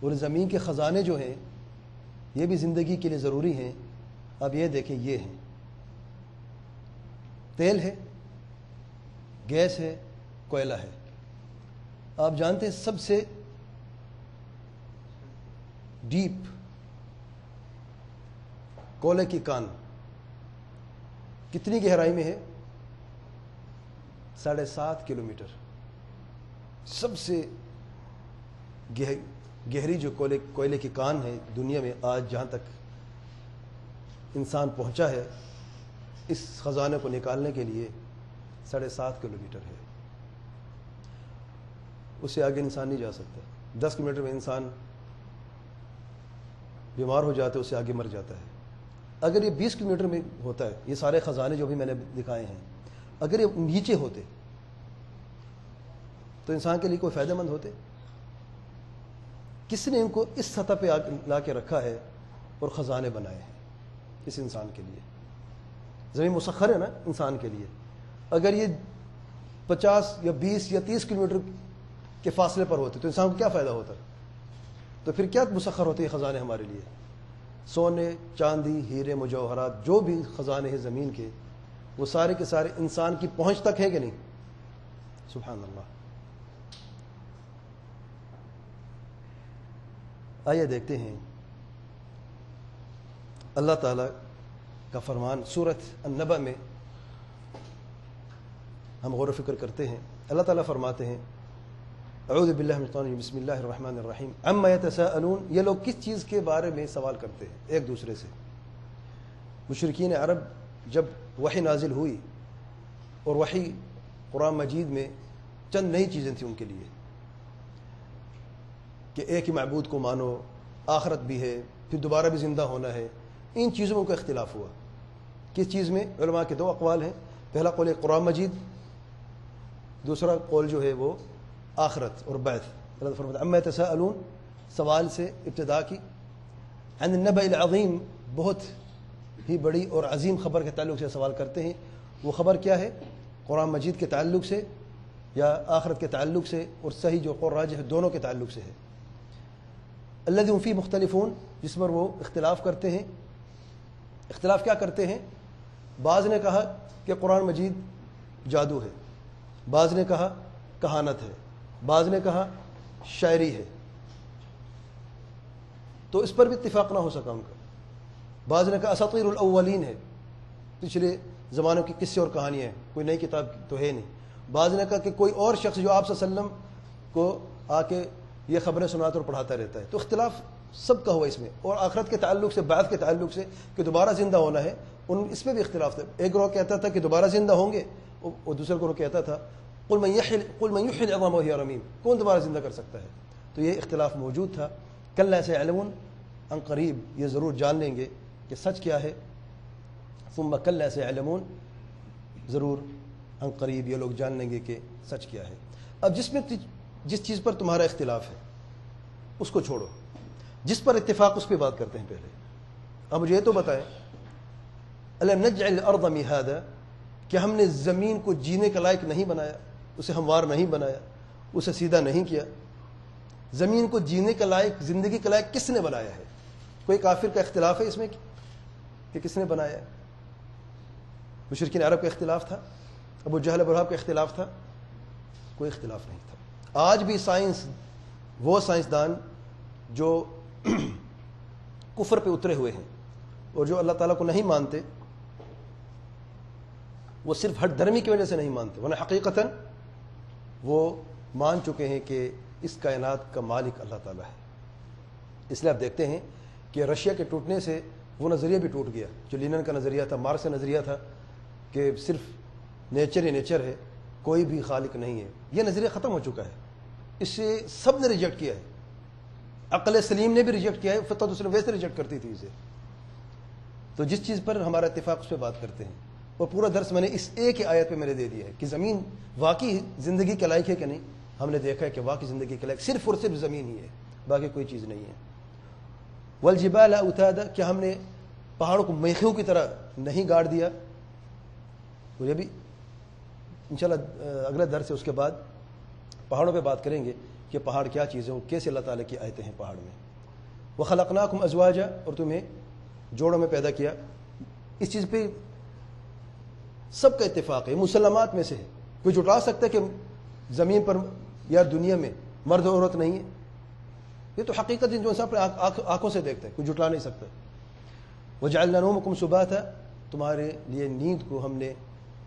اور زمین کے خزانے جو ہیں یہ بھی زندگی کے لیے ضروری ہیں. اب یہ دیکھیں، یہ ہیں تیل ہے، گیس ہے، کوئلہ ہے۔ آپ جانتے ہیں سب سے ڈیپ کولے کی کان کتنی گہرائی میں ہے؟ 7.5 کلومیٹر۔ سب سے گہری جو کوئلے کی کان ہے دنیا میں آج جہاں تک انسان پہنچا ہے، اس خزانے کو نکالنے کے لیے 7.5 کلومیٹر ہے۔ اس سے آگے انسان نہیں جا سکتا۔ 10 کلومیٹر میں انسان بیمار ہو جاتا ہے، اس سے آگے مر جاتا ہے۔ اگر یہ 20 کلومیٹر میں ہوتا ہے، یہ سارے خزانے جو بھی میں نے دکھائے ہیں، اگر یہ نیچے ہوتے تو انسان کے لیے کوئی فائدہ مند ہوتے؟ کس نے ان کو اس سطح پہ لا کے رکھا ہے اور خزانے بنائے ہیں اس انسان کے لیے؟ زمین مسخر ہے نا انسان کے لیے۔ اگر یہ 50 یا 20 یا 30 کلومیٹر کے فاصلے پر ہوتے تو انسان کو کیا فائدہ ہوتا؟ تو پھر کیا مسخر ہوتے ہیں خزانے ہمارے لیے؟ سونے، چاندی، ہیرے، مجوہرات، جو بھی خزانے ہیں زمین کے، وہ سارے کے سارے انسان کی پہنچ تک ہیں کہ نہیں؟ سبحان اللہ۔ آئیے دیکھتے ہیں اللہ تعالیٰ کا فرمان سورۃ النبأ میں ہم غور و فکر کرتے ہیں۔ اللہ تعالیٰ فرماتے ہیں اعوذ باللہ من الشیطان الرجیم بسم اللہ الرحمن الرحیم عما یتساءلون، یہ لوگ کس چیز کے بارے میں سوال کرتے ہیں ایک دوسرے سے؟ مشرکین عرب جب وحی نازل ہوئی، اور وحی قرآن مجید میں چند نئی چیزیں تھیں ان کے لیے کہ ایک ہی معبود کو مانو، آخرت بھی ہے، پھر دوبارہ بھی زندہ ہونا ہے، ان چیزوں میں ان کا اختلاف ہوا۔ کس چیز میں؟ علماء کے 2 اقوال ہیں۔ پہلا قول قرآن مجید، دوسرا قول جو ہے وہ آخرت اور بعث۔ اللہ فرماتا ہے اما یتساءلون، سوال سے ابتدا کی، عن النبأ العظیم، بہت ہی بڑی اور عظیم خبر کے تعلق سے سوال کرتے ہیں۔ وہ خبر کیا ہے؟ قرآن مجید کے تعلق سے یا آخرت کے تعلق سے، اور صحیح جو قول راجح ہے دونوں کے تعلق سے ہے۔ الذی هم فیہ مختلفون، جس پر وہ اختلاف کرتے ہیں۔ اختلاف کیا کرتے ہیں؟ بعض نے کہا کہ قرآن مجید جادو ہے، بعض نے کہا کہانت ہے، بعض نے کہا شاعری ہے، تو اس پر بھی اتفاق نہ ہو سکا ان کا۔ بعض نے کہا اساطیر الاولین ہے، پچھلے زمانوں کی قصے اور کہانیاں ہیں، کوئی نئی کتاب تو ہے نہیں۔ بعض نے کہا کہ کوئی اور شخص جو آپ صلی اللہ علیہ وسلم کو آ کے یہ خبریں سناتا اور پڑھاتا رہتا ہے۔ تو اختلاف سب کا ہوا اس میں، اور آخرت کے تعلق سے، بعث کے تعلق سے کہ دوبارہ زندہ ہونا ہے، اس میں بھی اختلاف تھا۔ ایک گروہ کہتا تھا کہ دوبارہ زندہ ہوں گے، اور دوسرا گروہ کہتا تھا قل من یحیی العظام وہی رمیم، کون دوبارہ زندہ کر سکتا ہے؟ تو یہ اختلاف موجود تھا۔ کلا سیعلمون، ان قریب یہ ضرور جان لیں گے کہ سچ کیا ہے۔ ثم کلا سیعلمون، ضرور ان قریب یہ لوگ جان لیں گے کہ سچ کیا ہے۔ اب جس چیز پر تمہارا اختلاف ہے اس کو چھوڑو، جس پر اتفاق اس پہ بات کرتے ہیں پہلے۔ اب مجھے یہ تو بتائیں الم نجعل الارض مہادا، کہ ہم نے زمین کو جینے کا لائق نہیں بنایا، اسے ہموار نہیں بنایا، اسے سیدھا نہیں کیا۔ زمین کو جینے کا لائق، زندگی کا لائق کس نے بنایا ہے؟ کوئی کافر کا اختلاف ہے اس میں کہ کس نے بنایا ہے؟ مشرکین عرب کا اختلاف تھا، ابو جہل ابو لہب کا اختلاف تھا؟ کوئی اختلاف نہیں تھا۔ آج بھی سائنس، وہ سائنسدان جو کفر پہ اترے ہوئے ہیں اور جو اللہ تعالیٰ کو نہیں مانتے، وہ صرف ہٹ دھرمی کی وجہ سے نہیں مانتے، ورنہ حقیقتاً وہ مان چکے ہیں کہ اس کائنات کا مالک اللہ تعالیٰ ہے۔ اس لیے آپ دیکھتے ہیں کہ رشیا کے ٹوٹنے سے وہ نظریہ بھی ٹوٹ گیا جو لینن کا نظریہ تھا، مارکس کا نظریہ تھا کہ صرف نیچر ہی نیچر ہے، کوئی بھی خالق نہیں ہے۔ یہ نظریہ ختم ہو چکا ہے، اس سے سب نے ریجیکٹ کیا ہے۔ عقل سلیم نے بھی ریجیکٹ کیا ہے، فطرت دوسرے ویسے ریجیکٹ کرتی تھی اسے۔ تو جس چیز پر ہمارا اتفاق اس پہ بات کرتے ہیں، اور پورا درس میں نے اس ایک ہی آیت پہ میں نے دے دیا ہے کہ زمین واقعی زندگی کے لائق ہے کہ نہیں۔ ہم نے دیکھا ہے کہ واقعی زندگی کے لائق صرف اور صرف زمین ہی ہے، باقی کوئی چیز نہیں ہے۔ والجبال اوتادا، کہ ہم نے پہاڑوں کو میخوں کی طرح نہیں گاڑ دیا۔ تو یہ بھی انشاءاللہ اگلا درس ہے، اس کے بعد پہاڑوں پہ بات کریں گے کہ پہاڑ کیا چیزیں، کیسے اللہ تعالیٰ کی آیتیں ہیں پہاڑ میں۔ وَخَلَقْنَاكُمْ أَزْوَاجًا، اور تمہیں جوڑوں میں پیدا کیا۔ اس چیز پہ سب کا اتفاق ہے، مسلمات میں سے ہے۔ کوئی جھٹلا سکتا ہے کہ زمین پر یا دنیا میں مرد اور عورت نہیں ہے؟ یہ تو حقیقت جو انسان اپنے آنکھوں سے دیکھتا ہے، کوئی جھٹلا نہیں سکتا۔ وَجَعَلْنَا نَوْمَكُمْ سُبَاتًا، تمہارے لیے نیند کو ہم نے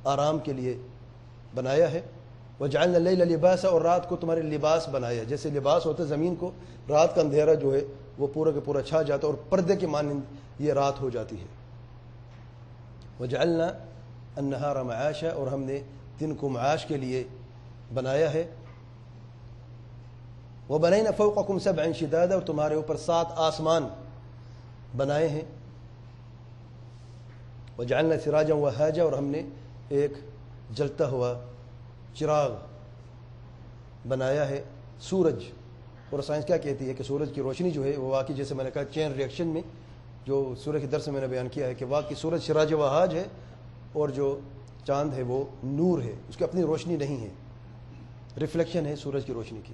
آرام کے لیے بنایا ہے۔ وَجَعَلْنَا اللَّيْلَ لِبَاسًا، اور رات کو تمہارے لباس بنایا ہے۔ جیسے لباس ہوتا ہے زمین کو، رات کا اندھیرا جو ہے وہ پورا کا پورا چھا جاتا ہے اور پردے کے مانند یہ رات ہو جاتی ہے۔ وَجَعَلْنَا النَّهَارَ مَعَاشًا، اور ہم نے دن کو معاش کے لیے بنایا ہے۔ وَبَنَيْنَا فَوْقَكُمْ سَبْعًا شِدَادًا، اور تمہارے اوپر 7 آسمان بنائے ہیں۔ وَجَعَلْنَا سِرَاجًا وَهَاجًا، اور ہم نے ایک جلتا ہوا چراغ بنایا ہے۔ سورج، اور سائنس کیا کہتی ہے کہ سورج کی روشنی جو ہے وہ واقعی جیسے میں نے کہا چین ریئیکشن میں جو سورج کے درس میں نے بیان کیا ہے کہ واقعی سورج سراج وہاج ہے، اور جو چاند ہے وہ نور ہے، اس کی اپنی روشنی نہیں ہے، ریفلیکشن ہے سورج کی روشنی کی۔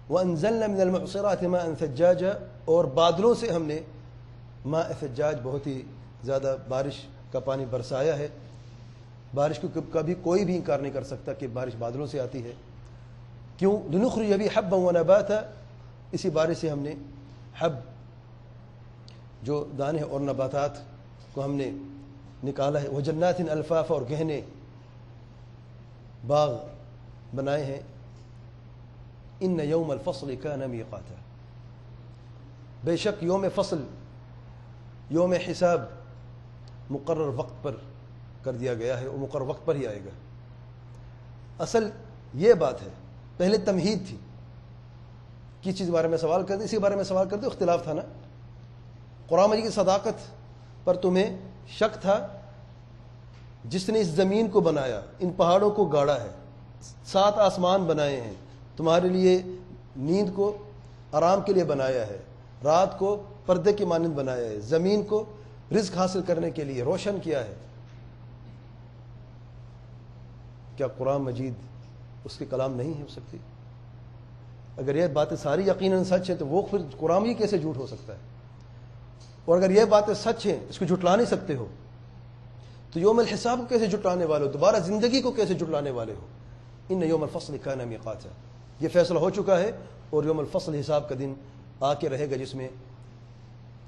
وَأَنزَلْنَا مِنَ الْمُعْصِرَاتِ مَاءً ثَجَّاجًا، اور بادلوں سے ہم نے ماء ثجاج بہت ہی زیادہ بارش کا پانی برسایا ہے۔ بارش کو کبھی کوئی بھی انکار نہیں کر سکتا کہ بارش بادلوں سے آتی ہے۔ کیوں؟ لِنُخْرِجَ بِهِ حَبًّا وَنَبَاتًا، اسی بارش سے ہم نے حب جو دانے اور نباتات کو ہم نے نکالا ہے۔ وَجَنَّاتٍ أَلْفَافًا، اور گہنے باغ بنائے ہیں۔ إِنَّ يَوْمَ الْفَصْلِ كَانَ مِيقَاتًا، بے شک یوم فصل، یوم حساب مقرر وقت پر کر دیا گیا ہے، اور مقرر وقت پر ہی آئے گا۔ اصل یہ بات ہے، پہلے تمہید تھی، کس چیز کے بارے میں سوال کرتے، اسی کے بارے میں سوال کرتے، اختلاف تھا نا۔ قرآن مجید کی صداقت پر تمہیں شک تھا، جس نے اس زمین کو بنایا، ان پہاڑوں کو گاڑا ہے، 7 آسمان بنائے ہیں، تمہارے لیے نیند کو آرام کے لیے بنایا ہے، رات کو پردے کی مانند بنایا ہے، زمین کو رزق حاصل کرنے کے لیے روشن کیا ہے۔ کیا قرآن مجید اس کے کلام نہیں ہو سکتی؟ اگر یہ باتیں ساری یقیناً سچ ہیں تو وہ پھر قرآن ہی کیسے جھوٹ ہو سکتا ہے؟ اور اگر یہ باتیں سچ ہیں، اس کو جھٹلا نہیں سکتے ہو، تو یوم الحساب کو کیسے جھٹلانے والے ہو؟ دوبارہ زندگی کو کیسے جھٹلانے والے ہو؟ ان یوم الفصل کان میقاتا، یہ فیصلہ ہو چکا ہے، اور یوم الفصل حساب کا دن آ کے رہے گا، جس میں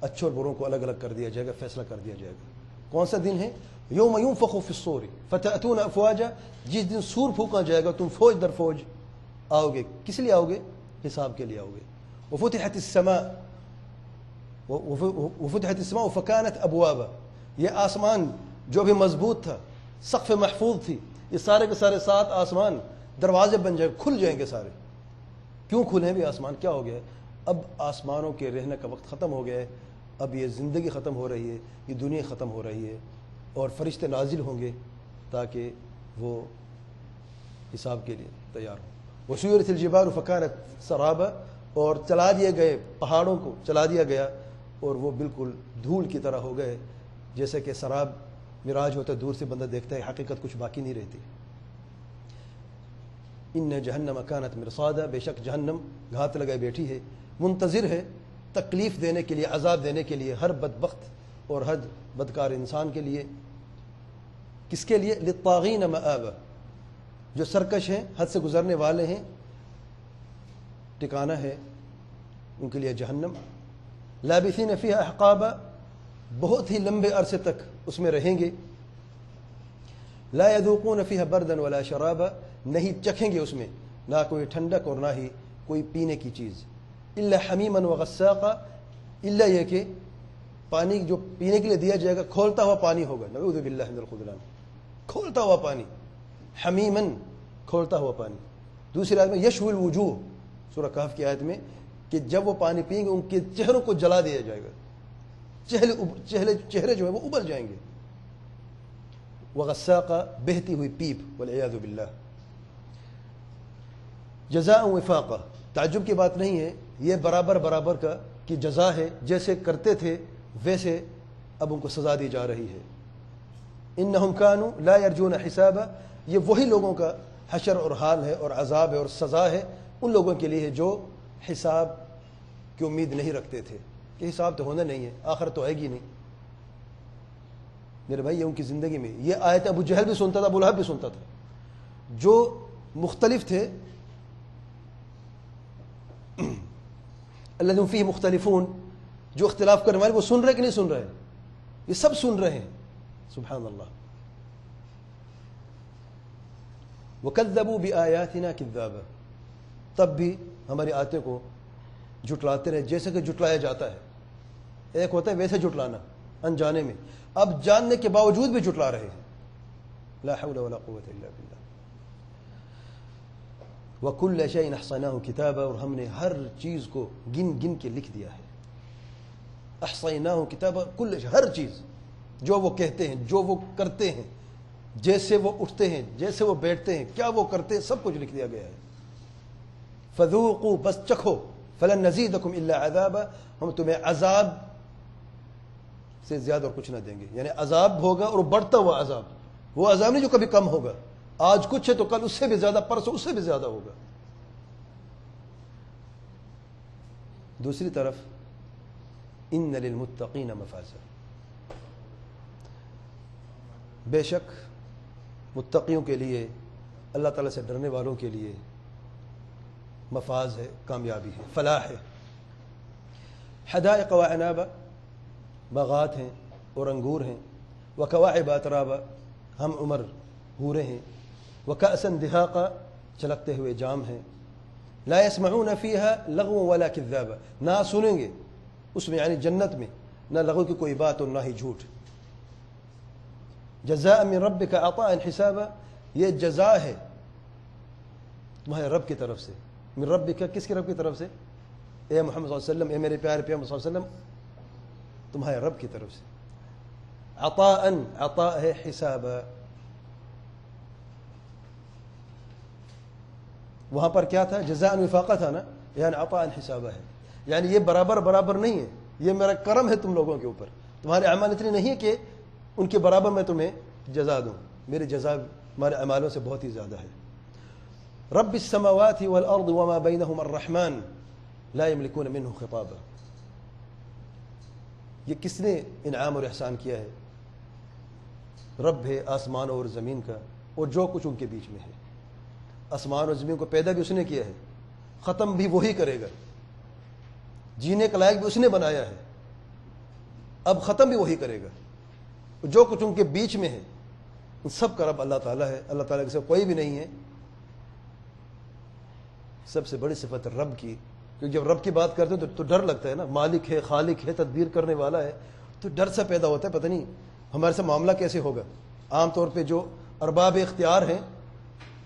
اچھوں اور بروں کو الگ الگ کر دیا جائے گا، فیصلہ کر دیا جائے گا۔ کون سا دن ہے؟ یوم ینفخ فی الصور فتأتون افواجا، جس دن سور پھونکا جائے گا، تم فوج در فوج آؤ گے۔ کس لیے آؤ گے؟ حساب کے لیے آؤ گے۔ وفتحت السماء وفتحت السماء فکانت ابوابا، یہ آسمان جو بھی مضبوط تھا، سقف محفوظ تھی، یہ سارے کے سارے 7 آسمان دروازے بن جائے، کھل جائیں گے سارے۔ کیوں کھلیں بھی آسمان؟ کیا ہو گیا ہے؟ اب آسمانوں کے رہنے کا وقت ختم ہو گیا ہے، اب یہ زندگی ختم ہو رہی ہے، یہ دنیا ختم ہو رہی ہے، اور فرشتے نازل ہوں گے تاکہ وہ حساب کے لیے تیار ہوں۔ وسیرت الجبال فکانت سرابا، اور چلا دیے گئے پہاڑوں کو، چلا دیا گیا اور وہ بالکل دھول کی طرح ہو گئے، جیسے کہ سراب مراج ہوتا ہے، دور سے بندہ دیکھتا ہے، حقیقت کچھ باقی نہیں رہتی۔ ان جہنم کانت مرصادا، بے شک جہنم گھات لگائے بیٹھی ہے، منتظر ہے تکلیف دینے کے لیے، عذاب دینے کے لیے، ہر بدبخت اور ہر بدکار انسان کے لیے۔ کس کے لیے؟ للطاغین مآبا، جو سرکش ہیں، حد سے گزرنے والے ہیں، ٹھکانہ ہے ان کے لیے جہنم۔ لابثین فیہا احقابا، بہت ہی لمبے عرصے تک اس میں رہیں گے۔ لا یذوقون فیہا بردا ولا شرابا، نہیں چکھیں گے اس میں نہ کوئی ٹھنڈک اور نہ ہی کوئی پینے کی چیز۔ الا حمیما وغساقا، الا یہ کہ پانی جو پینے کے لیے دیا جائے گا کھولتا ہوا پانی ہوگا، نعوذ باللہ من الخذلان، کھولتا ہوا پانی، حمیمن کھولتا ہوا پانی۔ دوسری آیت میں یشوی الوجوہ، سورہ کہف کی آیت میں، کہ جب وہ پانی پئیں گے ان کے چہروں کو جلا دیا جائے گا، چہرے جو ہیں وہ ابل جائیں گے۔ وغساقا، بہتی ہوئی پیپ، والعیاذ باللہ۔ جزاء وفاقا، تعجب کی بات نہیں ہے، یہ برابر برابر کا کی جزا ہے، جیسے کرتے تھے ویسے اب ان کو سزا دی جا رہی ہے۔ انہم کانوا لا یرجون حسابا، یہ وہی لوگوں کا حشر اور حال ہے اور عذاب ہے اور سزا ہے ان لوگوں کے لیے جو حساب کی امید نہیں رکھتے تھے کہ حساب تو ہونا نہیں ہے، آخر تو آئے گی نہیں، میرے بھائی یہ ان کی زندگی میں یہ آیت ابو جہل بھی سنتا تھا، ابو لہب بھی سنتا تھا، جو مختلف تھے، الذین فیہ مختلفون، جو اختلاف کرنے والے وہ سن رہے کہ نہیں سن رہے؟ یہ سب سن رہے ہیں، سبحان اللہ۔ وَكَذَّبُوا بِآيَاتِنَا كِذَّابًا، تب بھی ہماری آیتوں کو جھٹلاتے رہے جیسے کہ جھٹلایا جاتا ہے۔ ایک ہوتا ہے ویسے جھٹلانا انجانے میں، اب جاننے کے باوجود بھی جھٹلا رہے ہیں۔ لا حول ولا قوة الا باللہ۔ وَكُلَّ شَيْءٍ أَحْصَيْنَاهُ كِتَابًا، اور ہم نے ہر چیز کو گن گن کے لکھ دیا ہے۔ احصیناہ کتابا، کل شیء، ہر چیز، جو وہ کہتے ہیں، جو وہ کرتے ہیں، جیسے وہ اٹھتے ہیں، جیسے وہ بیٹھتے ہیں، کیا وہ کرتے ہیں، سب کچھ لکھ دیا گیا ہے۔ فذوقوا، بس چکھو، فلن نزیدکم الا عذابا، ہم تمہیں عذاب سے زیادہ اور کچھ نہ دیں گے، یعنی عذاب ہوگا اور بڑھتا ہوا عذاب، وہ عذاب نہیں جو کبھی کم ہوگا، آج کچھ ہے تو کل اس سے بھی زیادہ، پرسوں اس سے بھی زیادہ ہوگا۔ دوسری طرف ان للمتقین مفازا، بے شک متقیوں کے لیے، اللہ تعالیٰ سے ڈرنے والوں کے لیے مفاز ہے، کامیابی ہے، فلاح ہے۔ حدائق وعنابا، باغات ہیں اور انگور ہیں، وکواعب اترابا، ہم عمر حوریں ہیں، وکأسا دہاقا، چلکتے ہوئے جام ہیں، لا يسمعون فيها لغوا ولا كذابا، نہ سنیں گے اس میں یعنی جنت میں نہ لغو کی کوئی بات اور نہ ہی جھوٹ۔ جزاء من ربک عطاء حسابا، یہ جزا ہے تمہارے رب کی طرف سے۔ من ربک، کس کی رب کی طرف سے؟ اے محمد صلی اللہ علیہ وسلم، اے میرے پیارے پیغمبر صلی اللہ علیہ وسلم، تمہارے رب کی طرف سے۔ عطاء، عطاء ہے، حسابا، وہاں پر کیا تھا؟ جزاء وفاقہ تھا نا، یعنی عطاء حسابہ ہے، یعنی یہ برابر برابر نہیں ہے، یہ میرا کرم ہے تم لوگوں کے اوپر، تمہارے اعمال اتنے نہیں ہے کہ ان کے برابر میں تمہیں جزا دوں، میری جزا ہمارے اعمالوں سے بہت ہی زیادہ ہے۔ رب السماوات والارض وما بینہما الرحمن لا یملکون منہ خطابا، یہ کس نے انعام اور احسان کیا ہے؟ رب ہے آسمان اور زمین کا اور جو کچھ ان کے بیچ میں ہے۔ آسمان اور زمین کو پیدا بھی اس نے کیا ہے، ختم بھی وہی کرے گا، جینے کا لائق بھی اس نے بنایا ہے، اب ختم بھی وہی کرے گا، جو کچھ ان کے بیچ میں ہے ان سب کا رب اللہ تعالیٰ ہے، اللہ تعالیٰ کے ساتھ کوئی بھی نہیں ہے۔ سب سے بڑی صفت رب کی، کیونکہ جب رب کی بات کرتے ہیں تو ڈر لگتا ہے نا، مالک ہے، خالق ہے، تدبیر کرنے والا ہے، تو ڈر سا پیدا ہوتا ہے، پتہ نہیں ہمارے سے معاملہ کیسے ہوگا۔ عام طور پہ جو ارباب اختیار ہیں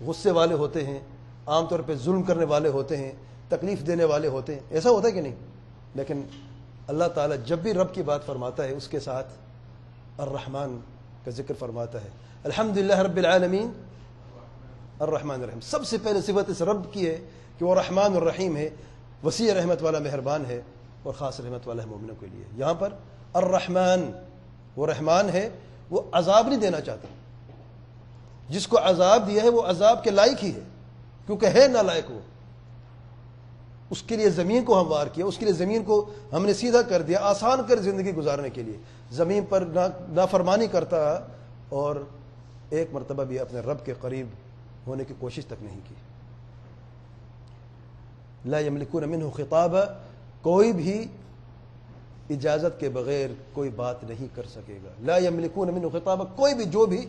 غصے والے ہوتے ہیں، عام طور پہ ظلم کرنے والے ہوتے ہیں، تکلیف دینے والے ہوتے ہیں، ایسا ہوتا ہے کہ نہیں؟ لیکن اللہ تعالیٰ جب بھی رب کی بات فرماتا ہے اس کے ساتھ الرحمن کا ذکر فرماتا ہے۔ الحمدللہ رب العالمین الرحمن الرحیم، سب سے پہلے صفت اس رب کی ہے کہ وہ رحمان الرحیم ہے، وسیع رحمت والا مہربان ہے اور خاص رحمت والا ہے مومنوں کے لیے۔ یہاں پر الرحمن، وہ رحمان ہے، وہ عذاب نہیں دینا چاہتا، جس کو عذاب دیا ہے وہ عذاب کے لائق ہی ہے، کیونکہ ہے نالائق وہ، اس کے لیے زمین کو ہموار کیا، اس کے لیے زمین کو ہم نے سیدھا کر دیا، آسان کر زندگی گزارنے کے لیے، زمین پر نافرمانی کرتا اور ایک مرتبہ بھی اپنے رب کے قریب ہونے کی کوشش تک نہیں کی۔ لا یملکون منہ خطابا، کوئی بھی اجازت کے بغیر کوئی بات نہیں کر سکے گا۔ لا یملکون منہ خطابا، کوئی بھی جو بھی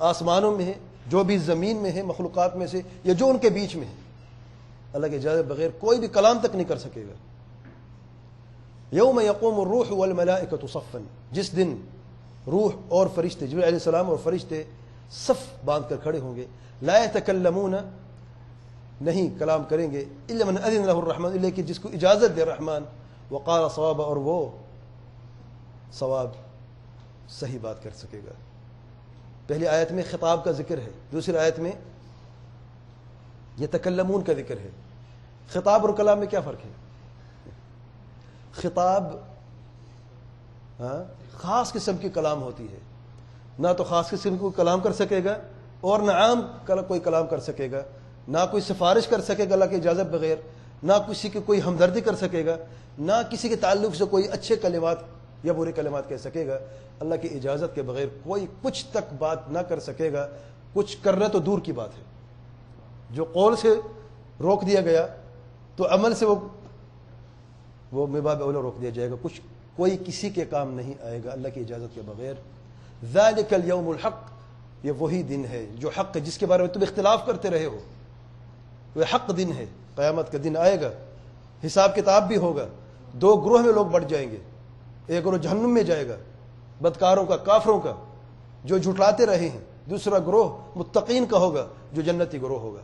آسمانوں میں ہے، جو بھی زمین میں ہے، مخلوقات میں سے یا جو ان کے بیچ میں ہے، اللہ کی اجازت بغیر کوئی بھی کلام تک نہیں کر سکے گا۔ یوم یقوم الروح والملائکۃ صفا، جس دن روح اور فرشتے، جبرائیل علیہ السلام اور فرشتے صف باندھ کر کھڑے ہوں گے، لا یتکلمون، نہیں کلام کریں گے، الا من اذن له الرحمن، الا کہ جس کو اجازت دے رحمان، وقال صوابا، اور وہ صواب صحیح بات کر سکے گا۔ پہلی آیت میں خطاب کا ذکر ہے، دوسری آیت میں یتکلمون کا ذکر ہے۔ خطاب اور کلام میں کیا فرق ہے؟ خطاب خاص قسم کی کلام ہوتی ہے، نہ تو خاص قسم کو کلام کر سکے گا اور نہ عام کوئی کلام کر سکے گا، نہ کوئی سفارش کر سکے گا اللہ کی اجازت بغیر، نہ کسی کی کوئی ہمدردی کر سکے گا، نہ کسی کے تعلق سے کوئی اچھے کلمات یا برے کلمات کہہ سکے گا، اللہ کی اجازت کے بغیر کوئی کچھ تک بات نہ کر سکے گا. کچھ کرنا تو دور کی بات ہے، جو قول سے روک دیا گیا تو عمل سے وہ من باب اولا روک دیا جائے گا. کوئی کسی کے کام نہیں آئے گا اللہ کی اجازت کے بغیر. ذالک الیوم الحق، یہ وہی دن ہے جو حق ہے، جس کے بارے میں تم اختلاف کرتے رہے ہو. وہ حق دن ہے، قیامت کا دن آئے گا، حساب کتاب بھی ہوگا. دو گروہ میں لوگ بڑھ جائیں گے، ایک گروہ جہنم میں جائے گا، بدکاروں کا، کافروں کا جو جھٹلاتے رہے ہیں. دوسرا گروہ متقین کا ہوگا جو جنتی گروہ ہوگا.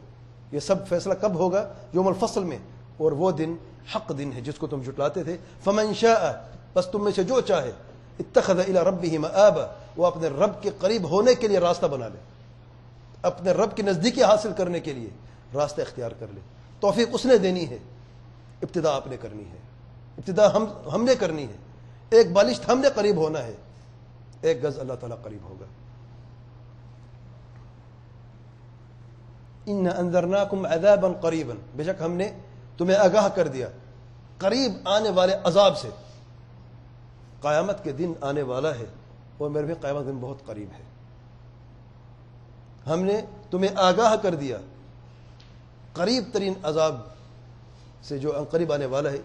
یہ سب فیصلہ کب ہوگا؟ یوم الفصل میں. اور وہ دن حق دن ہے جس کو تم جھٹلاتے تھے. فمن شاء، بس تم میں سے جو چاہے، اتخذ الی ربہ مآبا، وہ اپنے رب کے قریب ہونے کے لیے راستہ بنا لے، اپنے رب کی نزدیکی حاصل کرنے کے لیے راستہ اختیار کر لے. توفیق اس نے دینی ہے، ابتدا آپ نے کرنی ہے، ابتدا ہم نے کرنی ہے. ایک بالشت ہم نے قریب ہونا ہے، ایک گز اللہ تعالیٰ قریب ہوگا. ان انذرناکم عذابا قریبا، بے شک ہم نے تمہیں آگاہ کر دیا قریب آنے والے عذاب سے. قیامت کے دن آنے والا ہے اور میرے بھی قیامت دن بہت قریب ہے. ہم نے تمہیں آگاہ کر دیا قریب ترین عذاب سے جو قریب آنے والا ہے.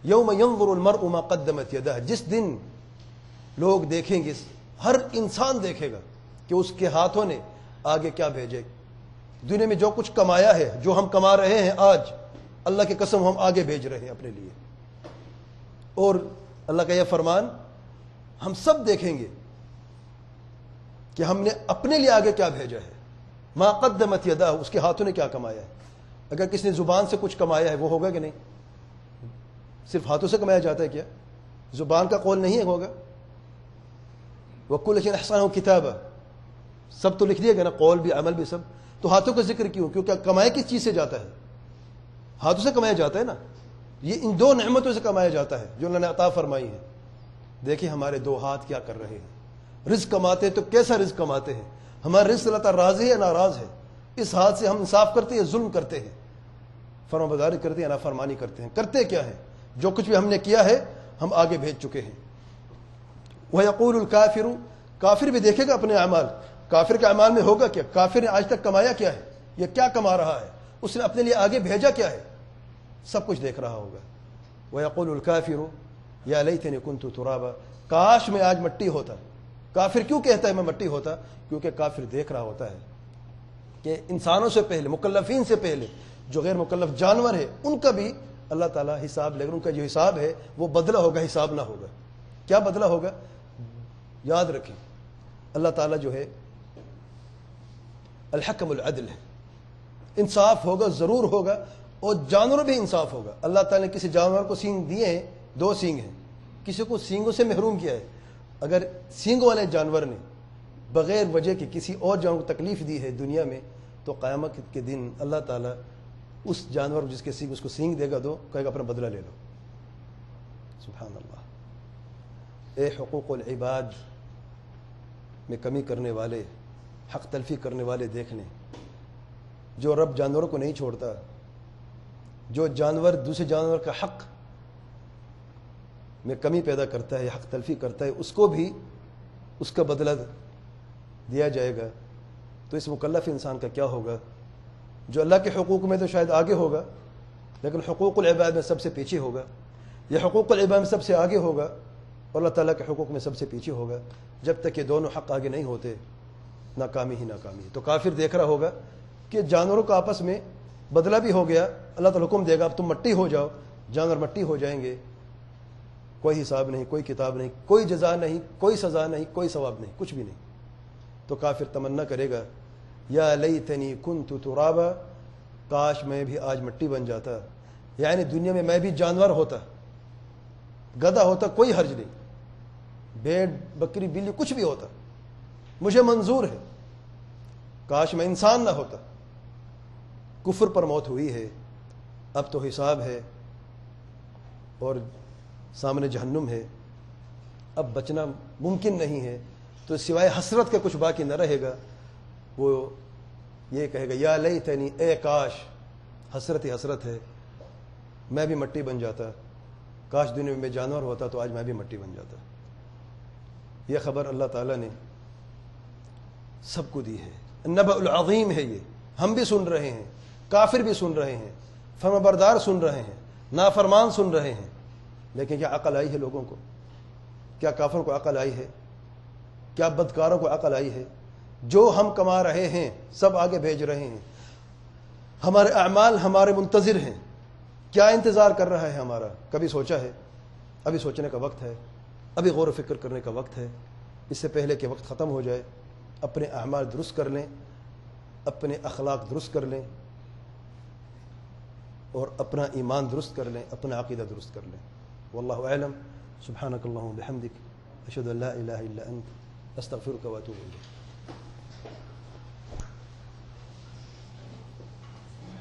یوم ینظر المرء ما قدمت یدہ، جس دن لوگ دیکھیں گے، ہر انسان دیکھے گا کہ اس کے ہاتھوں نے آگے کیا بھیجے. دنیا میں جو کچھ کمایا ہے، جو ہم کما رہے ہیں آج، اللہ کی قسم ہم آگے بھیج رہے ہیں اپنے لیے. اور اللہ کا یہ فرمان ہم سب دیکھیں گے کہ ہم نے اپنے لیے آگے کیا بھیجا ہے. ما قدمت یدہ، اس کے ہاتھوں نے کیا کمایا ہے. اگر کسی نے زبان سے کچھ کمایا ہے وہ ہوگا کہ نہیں؟ صرف ہاتھوں سے کمایا جاتا ہے کیا؟ زبان کا قول نہیں ہے ہوگا. وَكُلَّ شَيْءٍ أَحْصَيْنَاهُ كِتَابًا، سب تو لکھ دیا گیا نا، قول بھی عمل بھی سب. تو ہاتھوں کا ذکر کیوں؟ کیونکہ کمایا کس چیز سے جاتا ہے؟ ہاتھوں سے کمایا جاتا ہے نا. یہ ان دو نعمتوں سے کمایا جاتا ہے جو اللہ نے عطا فرمائی ہے. دیکھیں ہمارے دو ہاتھ کیا کر رہے ہیں. رزق کماتے ہیں تو کیسا رزق کماتے ہیں. ہمارا رزق اللہ تعالیٰ راضی ہے یا ناراض ہے؟ اس ہاتھ سے ہم انصاف کرتے ہیں، ظلم کرتے ہیں، فرمانبرداری کرتے ہیں، نافرمانی کرتے ہیں. کرتے کیا ہے؟ جو کچھ بھی ہم نے کیا ہے ہم آگے بھیج چکے ہیں. وَيَقُولُ الْكَافِرُ، کافر بھی دیکھے گا اپنے اعمال. کافر کے اعمال میں ہوگا کیا؟ کافر نے آج تک کمایا کیا ہے، یہ کیا کما رہا ہے، اس نے اپنے لیے آگے بھیجا کیا ہے، سب کچھ دیکھ رہا ہوگا. وَيَقُولُ الْكَافِرُ يَا لَيْتَنِي كُنْتُ تُرَابًا، کاش میں آج مٹی ہوتا. کافر کیوں کہتا ہے میں مٹی ہوتا؟ کیونکہ کافر دیکھ رہا ہوتا ہے کہ انسانوں سے پہلے، مکلفین سے پہلے جو غیر مکلف جانور ہے ان کا بھی اللہ تعالیٰ حساب لے گا. ان کا جو حساب ہے وہ بدلہ ہوگا، حساب نہ ہوگا. کیا بدلہ ہوگا؟ یاد رکھیں اللہ تعالیٰ جو ہے الحکم العدل ہے، انصاف ہوگا، ضرور ہوگا. اور جانوروں بھی انصاف ہوگا. اللہ تعالیٰ نے کسی جانور کو سینگ دیے ہیں، دو سینگ ہیں، کسی کو سینگوں سے محروم کیا ہے. اگر سینگوں والے جانور نے بغیر وجہ کے کسی اور جانور کو تکلیف دی ہے دنیا میں، تو قیامت کے دن اللہ تعالیٰ اس جانور جس کے سینگ، اس کو سینگ دے گا، دو، کہے گا اپنا بدلہ لے لو. سبحان اللہ. اے حقوق العباد میں کمی کرنے والے، حق تلفی کرنے والے دیکھ لیں. جو رب جانوروں کو نہیں چھوڑتا، جو جانور دوسرے جانور کا حق میں کمی پیدا کرتا ہے، حق تلفی کرتا ہے، اس کو بھی اس کا بدلہ دیا جائے گا. تو اس مکلف انسان کا کیا ہوگا جو اللہ کے حقوق میں تو شاید آگے ہوگا لیکن حقوق العباد میں سب سے پیچھے ہوگا، یا حقوق العباد میں سب سے آگے ہوگا اور اللہ تعالیٰ کے حقوق میں سب سے پیچھے ہوگا. جب تک یہ دونوں حق آگے نہیں ہوتے ناکامی ہی ناکامی. تو کافر دیکھ رہا ہوگا کہ جانوروں کا آپس میں بدلہ بھی ہو گیا. اللہ تعالیٰ حکم دے گا اب تم مٹی ہو جاؤ، جانور مٹی ہو جائیں گے. کوئی حساب نہیں، کوئی کتاب نہیں، کوئی جزا نہیں، کوئی سزا نہیں، کوئی ثواب نہیں، کچھ بھی نہیں. تو کافر تمنا کرے گا یا لیتنی کنت ترابا، کاش میں بھی آج مٹی بن جاتا. یعنی دنیا میں بھی جانور ہوتا، گدھا ہوتا، کوئی حرج نہیں، بھیڑ بکری بلی کچھ بھی ہوتا، مجھے منظور ہے. کاش میں انسان نہ ہوتا. کفر پر موت ہوئی ہے، اب تو حساب ہے اور سامنے جہنم ہے، اب بچنا ممکن نہیں ہے. تو سوائے حسرت کے کچھ باقی نہ رہے گا. وہ یہ کہے گا یا لیتنی، اے کاش، حسرت ہی حسرت ہے، میں بھی مٹی بن جاتا. کاش دنیا میں جانور ہوتا تو آج میں بھی مٹی بن جاتا. یہ خبر اللہ تعالیٰ نے سب کو دی ہے. النبأ العظیم ہے یہ. ہم بھی سن رہے ہیں, کافر بھی سن رہے ہیں, فرمانبردار سن رہے ہیں, نافرمان سن رہے ہیں. لیکن کیا عقل آئی ہے لوگوں کو؟ کیا کافروں کو عقل آئی ہے؟ کیا بدکاروں کو عقل آئی ہے؟ جو ہم کما رہے ہیں سب آگے بھیج رہے ہیں. ہمارے اعمال ہمارے منتظر ہیں. کیا انتظار کر رہا ہے ہمارا؟ کبھی سوچا ہے؟ ابھی سوچنے کا وقت ہے, ابھی غور و فکر کرنے کا وقت ہے. اس سے پہلے کہ وقت ختم ہو جائے اپنے اعمال درست کر لیں, اپنے اخلاق درست کر لیں, اور اپنا ایمان درست کر لیں, اپنا عقیدہ درست کر لیں. واللہ اعلم. سبحانک اللہم و بحمدک, اشہد ان لا الہ الا انت, استغفرک و اتوب الیک.